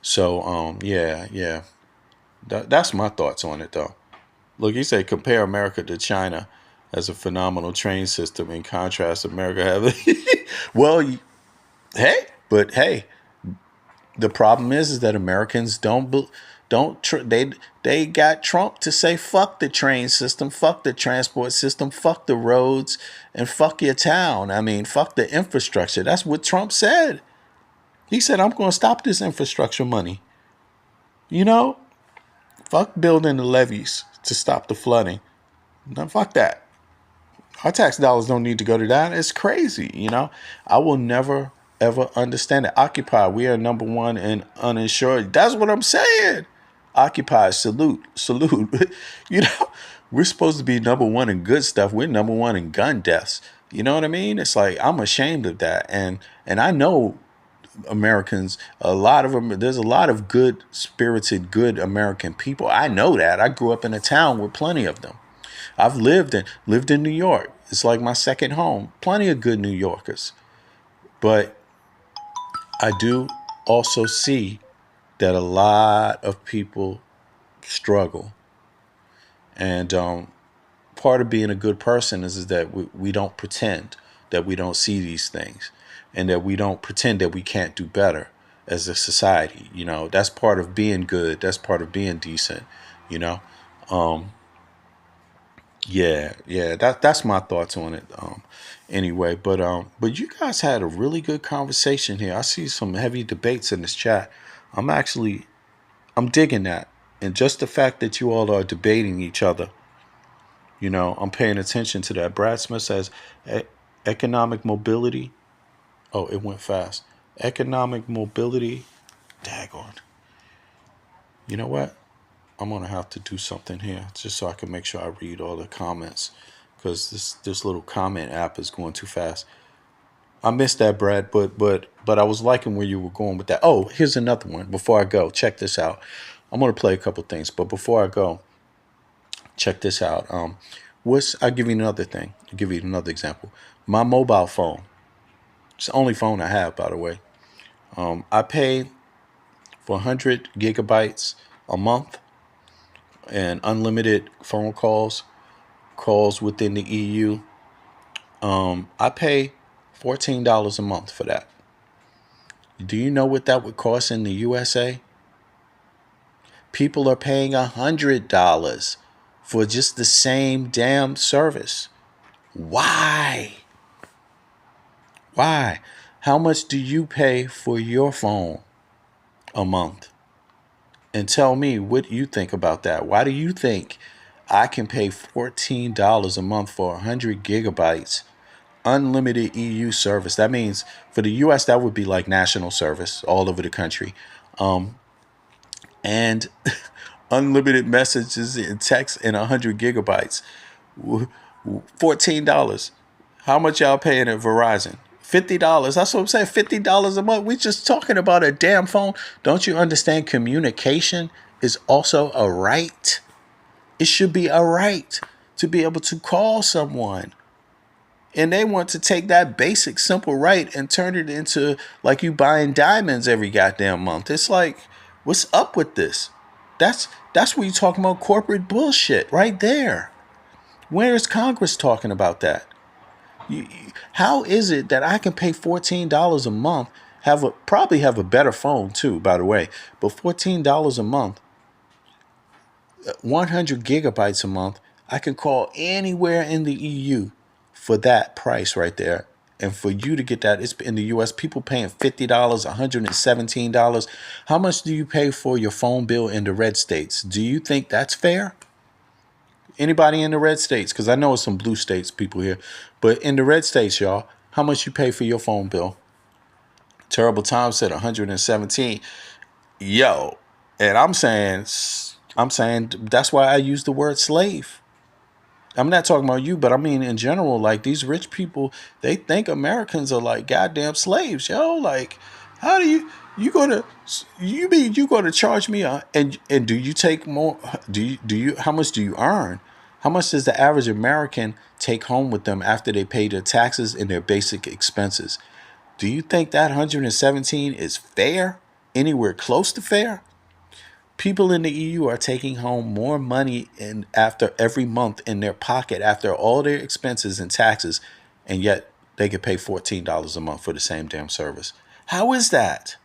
So, yeah. That's my thoughts on it, though. Look, you say compare America to China as a phenomenal train system. In contrast, America have. Well, hey, the problem is that Americans they got Trump to say fuck the train system, fuck the transport system, fuck the roads, and fuck your town. I mean, fuck the infrastructure. That's what Trump said. He said, I'm going to stop this infrastructure money. Fuck building the levees to stop the flooding. No, fuck that. Our tax dollars don't need to go to that. It's crazy, I will never, ever understand it. Occupy, we are number one in uninsured. That's what I'm saying. Occupy, salute. We're supposed to be number one in good stuff. We're number one in gun deaths. You know what I mean? It's like, I'm ashamed of that. And I know Americans, a lot of them, there's a lot of good spirited, good American people. I know that. I grew up in a town with plenty of them. I've lived in New York. It's like my second home. Plenty of good New Yorkers. But I do also see that a lot of people struggle. And part of being a good person is that we don't pretend that we don't see these things, and that we don't pretend that we can't do better as a society. That's part of being good. That's part of being decent. Yeah. That's my thoughts on it. Anyway, but you guys had a really good conversation here. I see some heavy debates in this chat. I'm digging that, and just the fact that you all are debating each other. I'm paying attention to that. Brad Smith says economic mobility. Oh, it went fast. Economic mobility. Daggone. You know what? I'm going to have to do something here just so I can make sure I read all the comments, because this little comment app is going too fast. I missed that, Brad, but I was liking where you were going with that. Oh, here's another one. Before I go, check this out. I'm going to play a couple things, but before I go, check this out. I'll give you another thing. I'll give you another example. My mobile phone. It's the only phone I have, by the way. I pay for 100 gigabytes a month and unlimited phone calls within the EU. I pay $14 a month for that. Do you know what that would cost in the USA? People are paying $100 for just the same damn service. Why? How much do you pay for your phone a month? And tell me what you think about that. Why do you think I can pay $14 a month for 100 gigabytes, unlimited EU service? That means for the US, that would be like national service all over the country. And unlimited messages and text and 100 gigabytes. $14. How much y'all paying at Verizon? $50. That's what I'm saying. $50 a month. We just talking about a damn phone. Don't you understand? Communication is also a right. It should be a right to be able to call someone. And they want to take that basic, simple right and turn it into like you buying diamonds every goddamn month. It's like, what's up with this? That's where you're talking about corporate bullshit right there. Where is Congress talking about that? How is it that I can pay $14 a month, probably have a better phone too, by the way, but $14 a month, 100 gigabytes a month, I can call anywhere in the EU for that price right there. And for you to get that, it's in the US, people paying $50, $117. How much do you pay for your phone bill in the red states? Do you think that's fair? Anybody in the red states? Because I know it's some blue states people here. But in the red states, y'all, how much you pay for your phone bill? Terrible Tom said 117. Yo, and I'm saying that's why I use the word slave. I'm not talking about you, but I mean in general, like these rich people, they think Americans are like goddamn slaves, yo. Like, how do you gonna you mean you gonna charge me and do you take more? Do you how much do you earn? How much does the average American take home with them after they pay their taxes and their basic expenses? Do you think that 117 is fair? Anywhere close to fair? People in the EU are taking home more money after every month in their pocket after all their expenses and taxes, and yet they could pay $14 a month for the same damn service. How is that?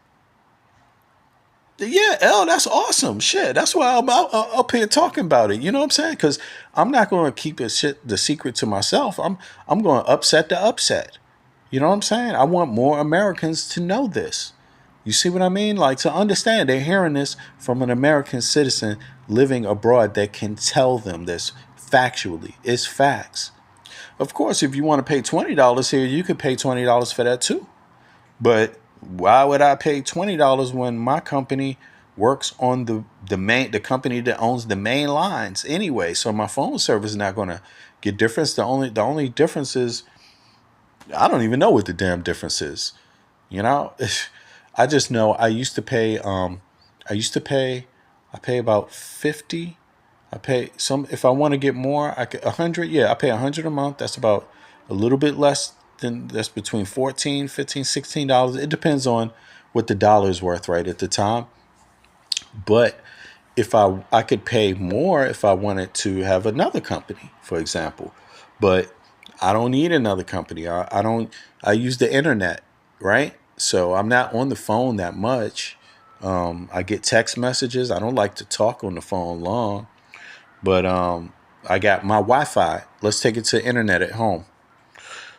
Yeah, that's awesome. Shit, that's why I'm up here talking about it. You know what I'm saying? Because I'm not going to keep the secret to myself. I'm going to upset the upset. You know what I'm saying? I want more Americans to know this. You see what I mean? Like, to understand, they're hearing this from an American citizen living abroad that can tell them this factually. It's facts. Of course, if you want to pay $20 here, you could pay $20 for that too. But why would I pay $20 when my company works on the company that owns the main lines anyway? So my phone service is not going to get difference. The only difference is I don't even know what the damn difference is. You know, I just know I pay about 50. I pay some, if I want to get more, 100. Yeah, I pay 100 a month. That's about a little bit less than, that's between 14, 15, $16. It depends on what the dollar is worth right at the time. But if I could pay more if I wanted to have another company, for example. But I don't need another company. I don't. I use the internet, right? So I'm not on the phone that much. I get text messages. I don't like to talk on the phone long. But I got my Wi-Fi. Let's take it to internet at home.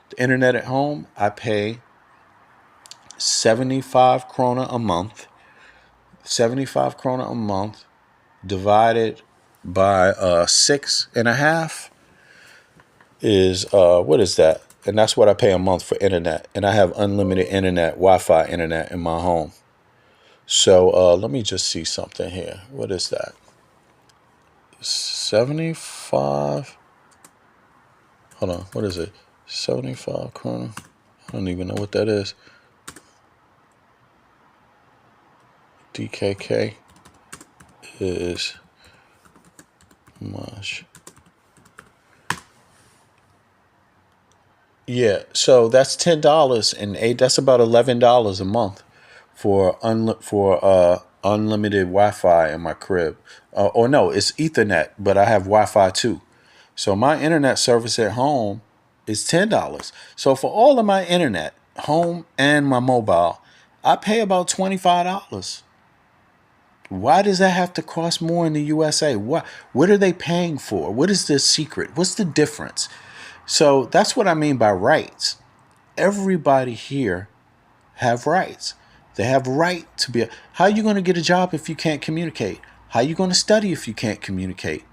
The internet at home, I pay 75 krona a month. 75 krona a month divided by 6.5 is what is that? And that's what I pay a month for internet. And I have unlimited internet, Wi-Fi internet in my home. So let me just see something here. What is that? 75. Hold on. What is it? 75 krona. I don't even know what that is. DKK is much. Yeah, so that's $10 and that's about $11 a month for unlimited Wi-Fi in my crib. Or no, it's Ethernet, but I have Wi-Fi too. So my internet service at home is $10. So for all of my internet, home and my mobile, I pay about $25. Why does that have to cost more in the USA? What are they paying for? What is the secret? What's the difference? So that's what I mean by rights. Everybody here have rights. They have right to be. How are you going to get a job if you can't communicate? How are you going to study if you can't communicate?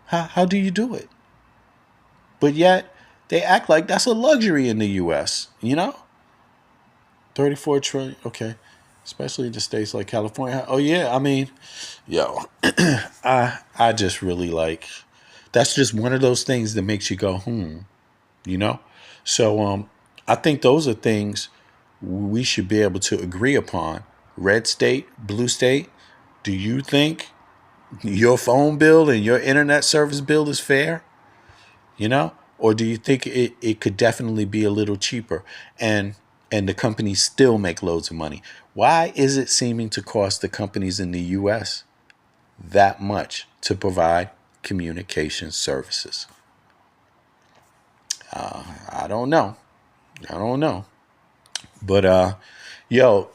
How do you do it? But yet they act like that's a luxury in the U.S. You know, 34 trillion. Okay, especially in the states like California. Oh yeah, I mean, yo, I just really like. That's just one of those things that makes you go, you know? So I think those are things we should be able to agree upon. Red state, blue state, do you think your phone bill and your internet service bill is fair? You know? Or do you think it could definitely be a little cheaper and the companies still make loads of money? Why is it seeming to cost the companies in the U.S. that much to provide communication services? I don't know. I don't know. But yo,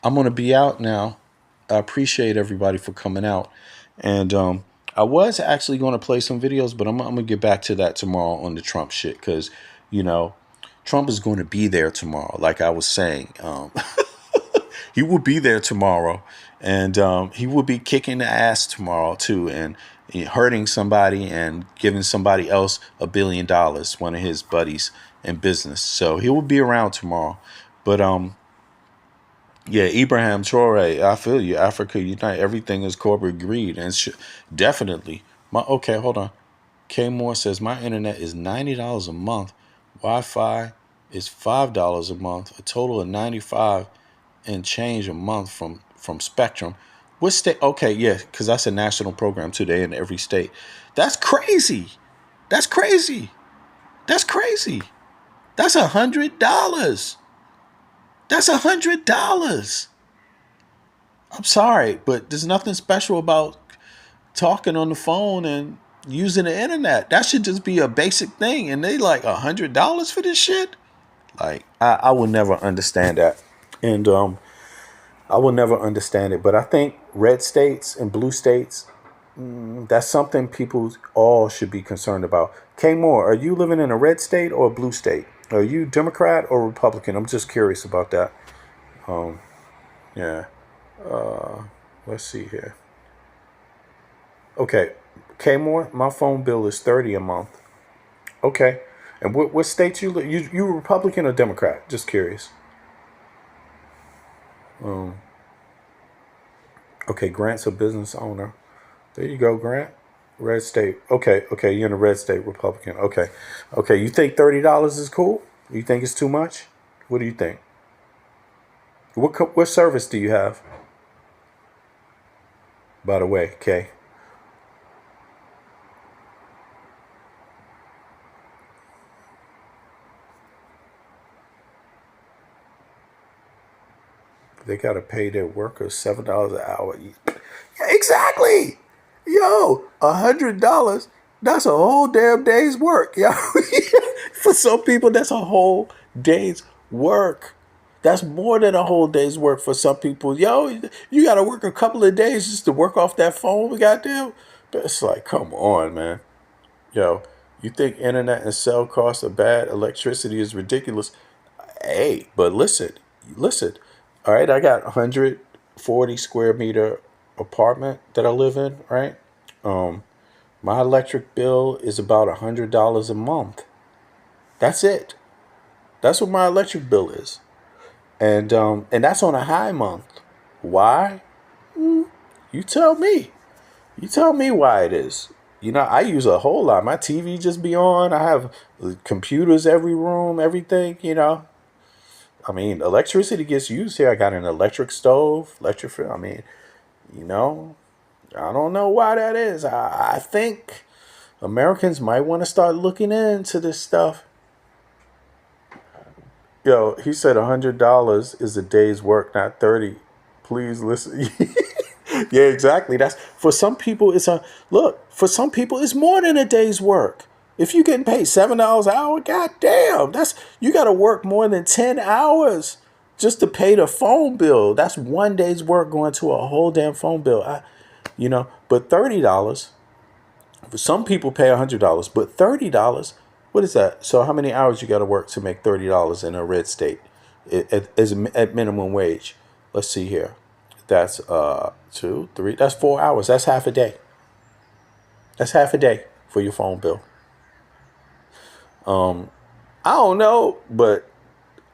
I'm gonna be out now. I appreciate everybody for coming out. And I was actually going to play some videos, but I'm going to get back to that tomorrow on the Trump shit. Because, you know, Trump is going to be there tomorrow. Like I was saying, he will be there tomorrow. And he will be kicking the ass tomorrow, too. And hurting somebody and giving somebody else $1 billion, one of his buddies in business. So he will be around tomorrow. But yeah, Ibrahim Traore, I feel you. Africa Unite. Everything is corporate greed, and definitely. Okay, hold on. K Moore says my internet is $90 a month. Wi-Fi is $5 a month. A total of 95 and change a month from Spectrum. What state? Okay, yeah, because that's a national program today in every state. That's crazy. That's crazy. That's crazy. That's $100. That's $100. I'm sorry, but there's nothing special about talking on the phone and using the internet. That should just be a basic thing. And they like $100 for this shit. Like I will never understand that, and I will never understand it. But I think red states and blue states, that's something people all should be concerned about. K Moore, are you living in a red state or a blue state? Are you Democrat or Republican? I'm just curious about that. Yeah. Let's see here. Okay, K Moore, my phone bill is $30 a month. Okay, and what state you live? You Republican or Democrat? Just curious. Okay, Grant's a business owner. There you go, Grant. Red state. Okay, you're in a red state, Republican. Okay. You think $30 is cool? You think it's too much? What do you think? What service do you have? By the way, Kay. They gotta pay their workers $7 an hour. Yeah, exactly. Yo, $100. That's a whole damn day's work. Yo, for some people, that's a whole day's work. That's more than a whole day's work for some people. Yo, you gotta work a couple of days just to work off that phone. We got them. It's like, come on, man. Yo, you think internet and cell costs are bad? Electricity is ridiculous. Hey, but listen. All right, I got 140 square meter apartment that I live in, right? My electric bill is about $100 a month. That's it. That's what my electric bill is. And that's on a high month. Why? You tell me. You tell me why it is. You know, I use a whole lot. My TV just be on. I have computers every room, everything, you know. I mean, electricity gets used here. I got an electric stove, I mean, you know, I don't know why that is. I think Americans might want to start looking into this stuff. Yo, he said $100 is a day's work, not 30. Please listen. Yeah, exactly. That's for some people. For some people it's more than a day's work. If you're getting paid $7 an hour, god damn, you got to work more than 10 hours just to pay the phone bill. That's one day's work going to a whole damn phone bill. But $30. For some people pay $100, but $30. What is that? So how many hours you got to work to make $30 in a red state at minimum wage? Let's see here. That's 2, 3. That's 4 hours. That's half a day. That's half a day for your phone bill. I don't know, but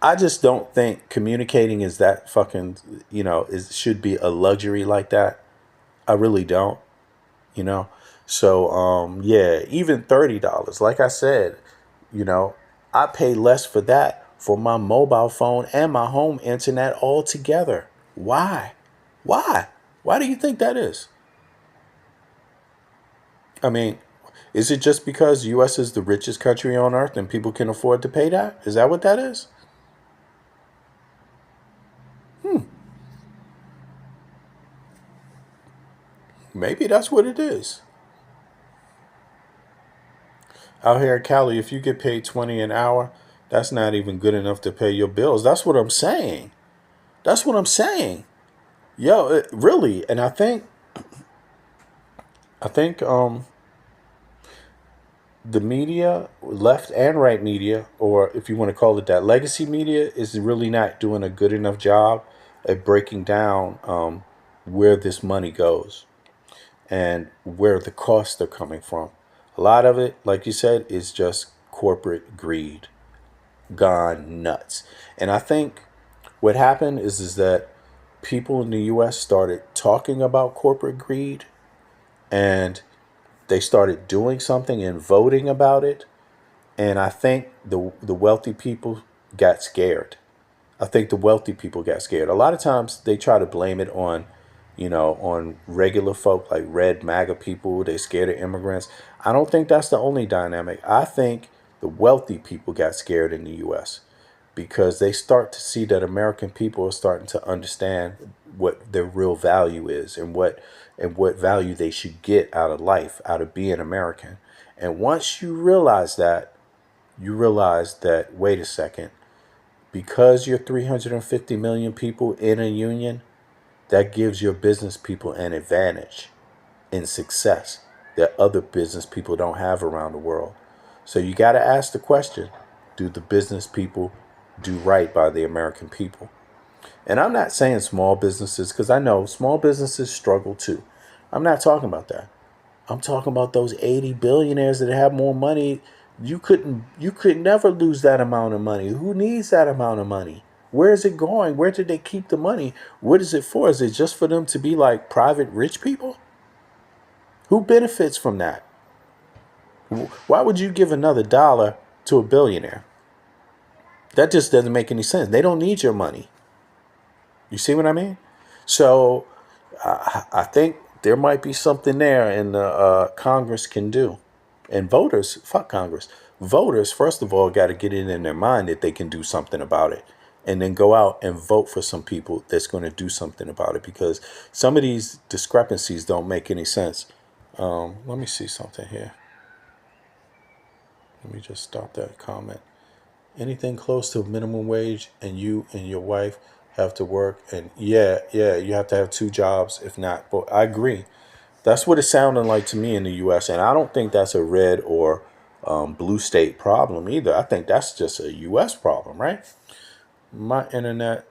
I just don't think communicating is that fucking, should be a luxury like that. I really don't, you know. So, yeah, even $30. Like I said, I pay less for that for my mobile phone and my home internet all together. Why? Why? Why do you think that is? I mean, is it just because U.S. is the richest country on earth and people can afford to pay that? Is that what that is? Maybe that's what it is. Out here in Cali, if you get paid 20 an hour, that's not even good enough to pay your bills. That's what I'm saying. That's what I'm saying. Yo, really. And I think the media, left and right media, or if you want to call it that, legacy media, is really not doing a good enough job at breaking down where this money goes and where the costs are coming from. A lot of it, like you said, is just corporate greed gone nuts. And I think what happened is that people in the US started talking about corporate greed, and they started doing something and voting about it. And I think the wealthy people got scared. I think the wealthy people got scared. A lot of times they try to blame it on, on regular folk like red MAGA people. They're scared of immigrants. I don't think that's the only dynamic. I think the wealthy people got scared in the US because they start to see that American people are starting to understand what their real value is, and what value they should get out of life, out of being American. And once you realize that, wait a second, because you're 350 million people in a union, that gives your business people an advantage in success that other business people don't have around the world. So you got to ask the question, do the business people do right by the American people? And I'm not saying small businesses, because I know small businesses struggle too. I'm not talking about that. I'm talking about those 80 billionaires that have more money. You could never lose that amount of money. Who needs that amount of money? Where is it going? Where did they keep the money? What is it for? Is it just for them to be like private rich people? Who benefits from that? Why would you give another dollar to a billionaire? That just doesn't make any sense. They don't need your money. You see what I mean? So I think there might be something there, and Congress can do. And voters, fuck Congress. Voters, first of all, got to get it in their mind that they can do something about it. And then go out and vote for some people that's going to do something about it, because some of these discrepancies don't make any sense. Let me see something here. Let me just stop that comment. Anything close to minimum wage and you and your wife have to work, and yeah, you have to have two jobs if not. But I agree. That's what it sounded like to me in the US, and I don't think that's a red or blue state problem either. I think that's just a US problem, right? My internet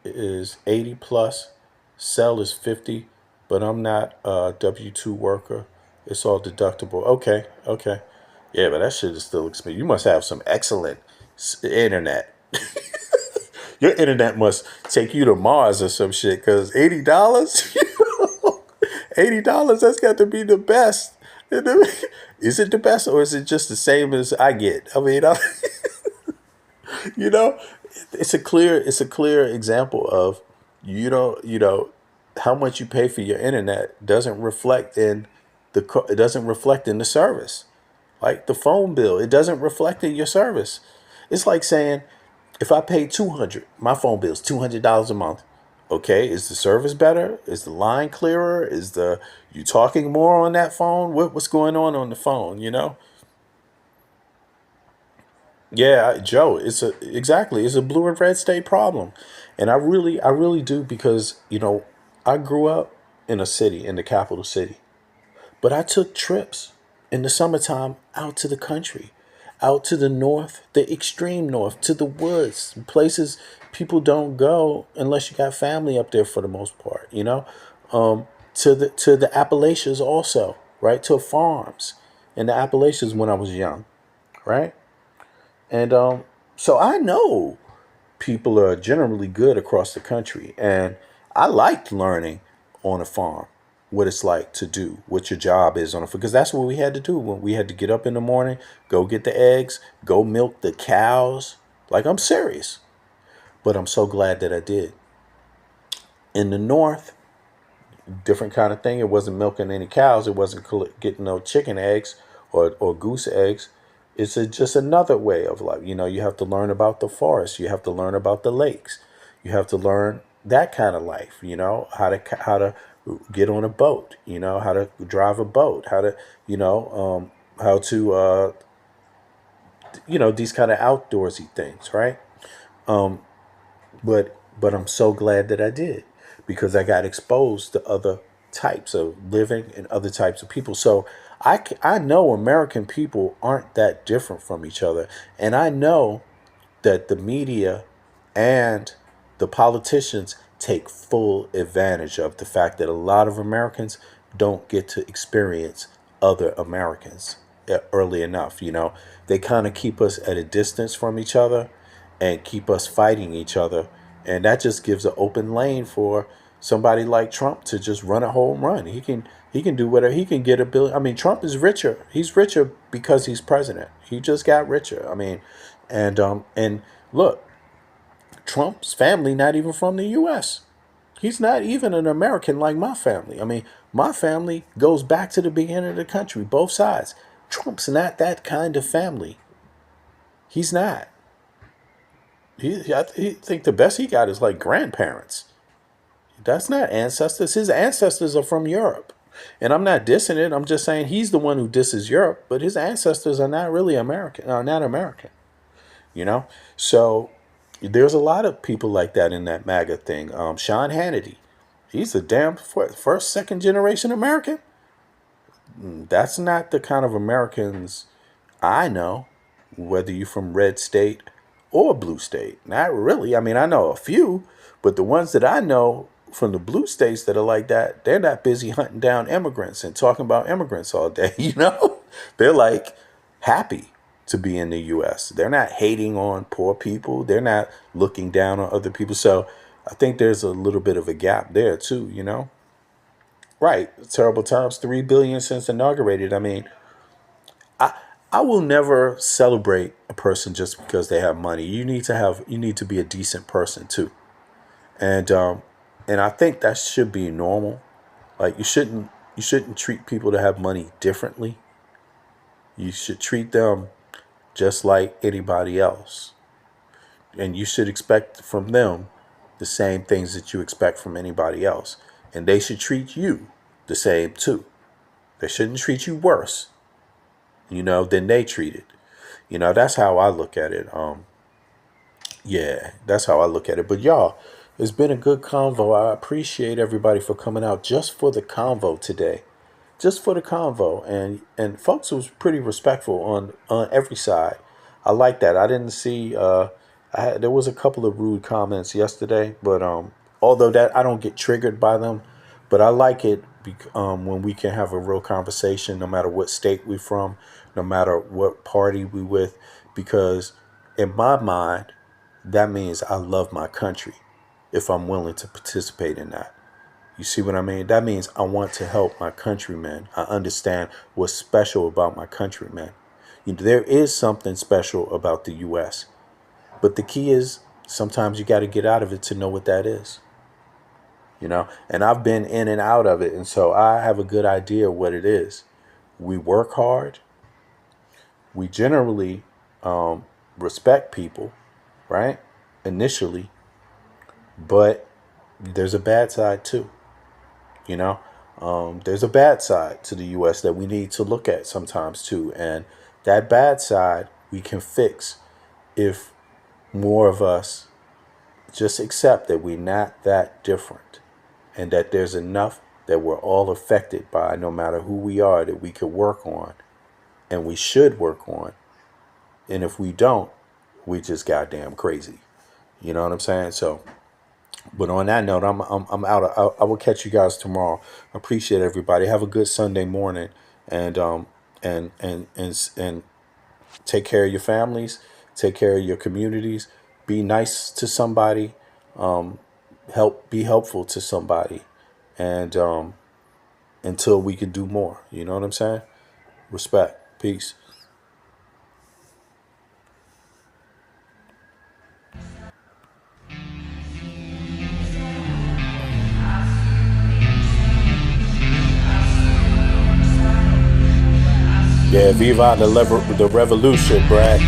is 80 plus, cell is 50, but I'm not a W-2 worker. It's all deductible. Okay. Yeah, but that shit is still expensive. You must have some excellent internet. Your internet must take you to Mars or some shit, because $80? $80, that's got to be the best. Is it the best, or is it just the same as I get? I mean, you know, it's a clear example of, how much you pay for your internet doesn't reflect in it doesn't reflect in the service. Like the phone bill, it doesn't reflect in your service. It's like saying, if I pay 200, my phone bill is $200 a month. Okay, is the service better? Is the line clearer? Is the you talking more on that phone? What's going on the phone? Yeah, Joe, it's a blue and red state problem. And I really do, because, I grew up in a city, in the capital city. But I took trips in the summertime out to the country, out to the north, the extreme north, to the woods, places people don't go unless you got family up there for the most part, to the Appalachians also, right? To farms in the Appalachians when I was young, right? And so I know people are generally good across the country. And I liked learning on a farm what it's like to do, what your job is on a farm, because that's what we had to do when we had to get up in the morning, go get the eggs, go milk the cows. Like, I'm serious. But I'm so glad that I did. In the north, different kind of thing. It wasn't milking any cows. It wasn't getting no chicken eggs or goose eggs. It's just another way of life. You have to learn about the forest. You have to learn about the lakes. You have to learn that kind of life. How to get on a boat, how to drive a boat, how to, how to, these kind of outdoorsy things, right? But I'm so glad that I did, because I got exposed to other types of living and other types of people. So I know American people aren't that different from each other. And I know that the media and the politicians take full advantage of the fact that a lot of Americans don't get to experience other Americans early enough. They kind of keep us at a distance from each other and keep us fighting each other. And that just gives an open lane for somebody like Trump to just run a home run. He can do whatever. He can get a billion. I mean, Trump is richer. He's richer because he's president. He just got richer. I mean, and look, Trump's family not even from the U.S. He's not even an American like my family. I mean, my family goes back to the beginning of the country, both sides. Trump's not that kind of family. He's not. I think the best he got is like grandparents. That's not ancestors. His ancestors are from Europe. And I'm not dissing it. I'm just saying he's the one who disses Europe, but his ancestors are not really American, are not American. You know? So there's a lot of people like that in that MAGA thing. Sean Hannity, he's a damn first, second generation American. That's not the kind of Americans I know, whether you're from red state or blue state. Not really. I mean, I know a few, but the ones that I know from the blue states that are like that, they're not busy hunting down immigrants and talking about immigrants all day, They're like happy to be in the U.S. They're not hating on poor people. They're not looking down on other people. So I think there's a little bit of a gap there too. Right. Terrible times, 3 billion since inaugurated. I mean, I will never celebrate a person just because they have money. You need to be a decent person too. And I think that should be normal. Like you shouldn't treat people that have money differently. You should treat them just like anybody else. And you should expect from them the same things that you expect from anybody else. And they should treat you the same too. They shouldn't treat you worse, than they treated. That's how I look at it. Yeah, that's how I look at it. But y'all, it's been a good convo. I appreciate everybody for coming out just for the convo today. Just for the convo. And folks was pretty respectful on every side. I like that. I didn't see there was a couple of rude comments yesterday, but although that I don't get triggered by them, but I like it when we can have a real conversation, no matter what state we're from, no matter what party we with, because in my mind, that means I love my country if I'm willing to participate in that. You see what I mean? That means I want to help my countrymen. I understand what's special about my countrymen. There is something special about the U.S., but the key is sometimes you got to get out of it to know what that is. And I've been in and out of it, and so I have a good idea of what it is. We work hard. We generally respect people, right? Initially, but there's a bad side too. There's a bad side to the U.S. that we need to look at sometimes too, and that bad side we can fix if more of us just accept that we're not that different, and that there's enough that we're all affected by, no matter who we are, that we could work on, and we should work on. And if we don't, we just goddamn crazy. You know what I'm saying? So, but on that note, I'm out. I will catch you guys tomorrow. Appreciate everybody. Have a good Sunday morning, and and take care of your families. Take care of your communities. Be nice to somebody. Be helpful to somebody, and until we can do more. You know what I'm saying? Respect. Peace. Yeah, viva the revolution, Brad.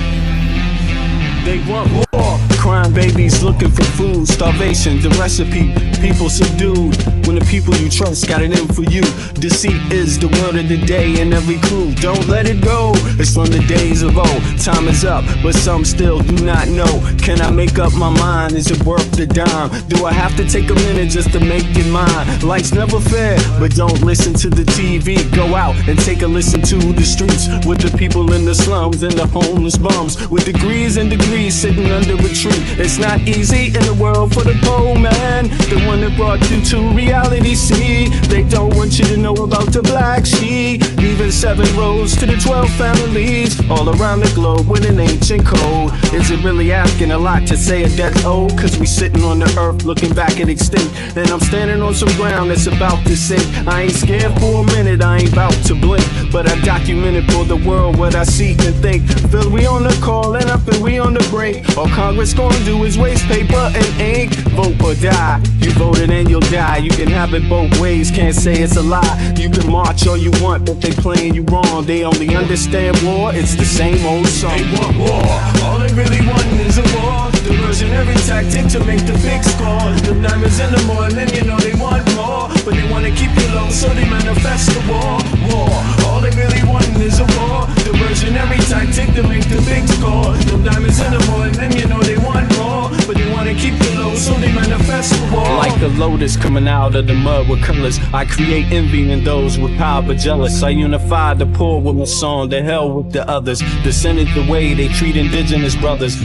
They want more crime. crying babies looking for food. Starvation, the recipe, people subdued. When the people you trust got it in for you. Deceit is the word of the day in every clue. Don't let it go, it's from the days of old. Time is up, but some still do not know. Can I make up my mind? Is it worth the dime? Do I have to take a minute just to make it mine? Life's never fair, but don't listen to the TV. Go out and take a listen to the streets with the people in the slums and the homeless bums with degrees and degrees sitting under a tree. It's not easy in the world for the poor man, the one that brought you to reality. See, they don't want you to know about the black sheep, leaving 7 roads to the 12 families all around the globe with an ancient code. Is it really asking a lot to say a death old? Cause we sitting on the earth looking back at extinct, and I'm standing on some ground that's about to sink. I ain't scared for a minute, I ain't about to blink, but I documented for the world what I see and think. Feel we on the call and I feel we on the break. All Congress gonna do is waste paper and ink. Vote or die, you voted and you'll die. You can have it both ways, can't say it's a lie. You can march all you want, but they playing you wrong. They only understand war, it's the same old song. They want war, all they really want is a war. Diversionary tactic to make the big score. The diamonds in the morning, you know they want more, but they wanna keep you low, so they manifest the war. War, all they really want is a war. Diversionary tactic to make the big score. The diamonds in the morning, you know they want more, but they wanna keep you low, so they manifest the war. Like a lotus coming out of the mud with colors, I create envy in those with power but jealous. I unify the poor with my song, the hell with the others. Descended the way they treat indigenous brothers,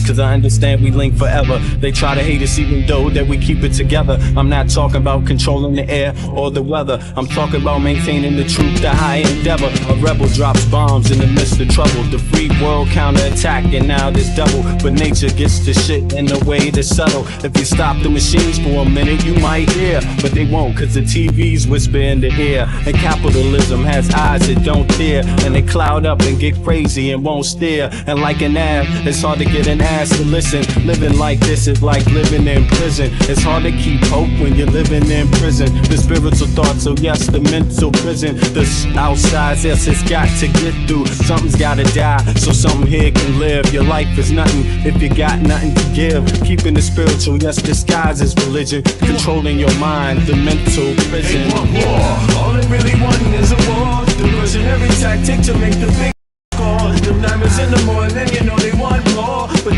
cause I understand we link forever. They try to hate us even though that we keep it together. I'm not talking about controlling the air or the weather, I'm talking about maintaining the truth, the high endeavor. A rebel drops bombs in the midst of trouble. The free world counterattack and now there's double, but nature gets the shit in the way to settle. If you stop the machines for a minute you might hear, but they won't cause the TV's whisper in the ear. And capitalism has eyes that don't hear, and they cloud up and get crazy and won't steer. And like an ab, it's hard to get an ass to listen. Living like this is like living in prison. It's hard to keep hope when you're living in prison. The spiritual thoughts, so yes, the mental prison. The outside, yes, it's got to get through. Something's gotta die, so something here can live. Your life is nothing if you got nothing to give. Keeping the spiritual, yes, disguised as religion. Controlling your mind, the mental prison. They want war, all they really want is a war. Diversionary tactic to make the big score. The diamonds in the morning, you know they want more, but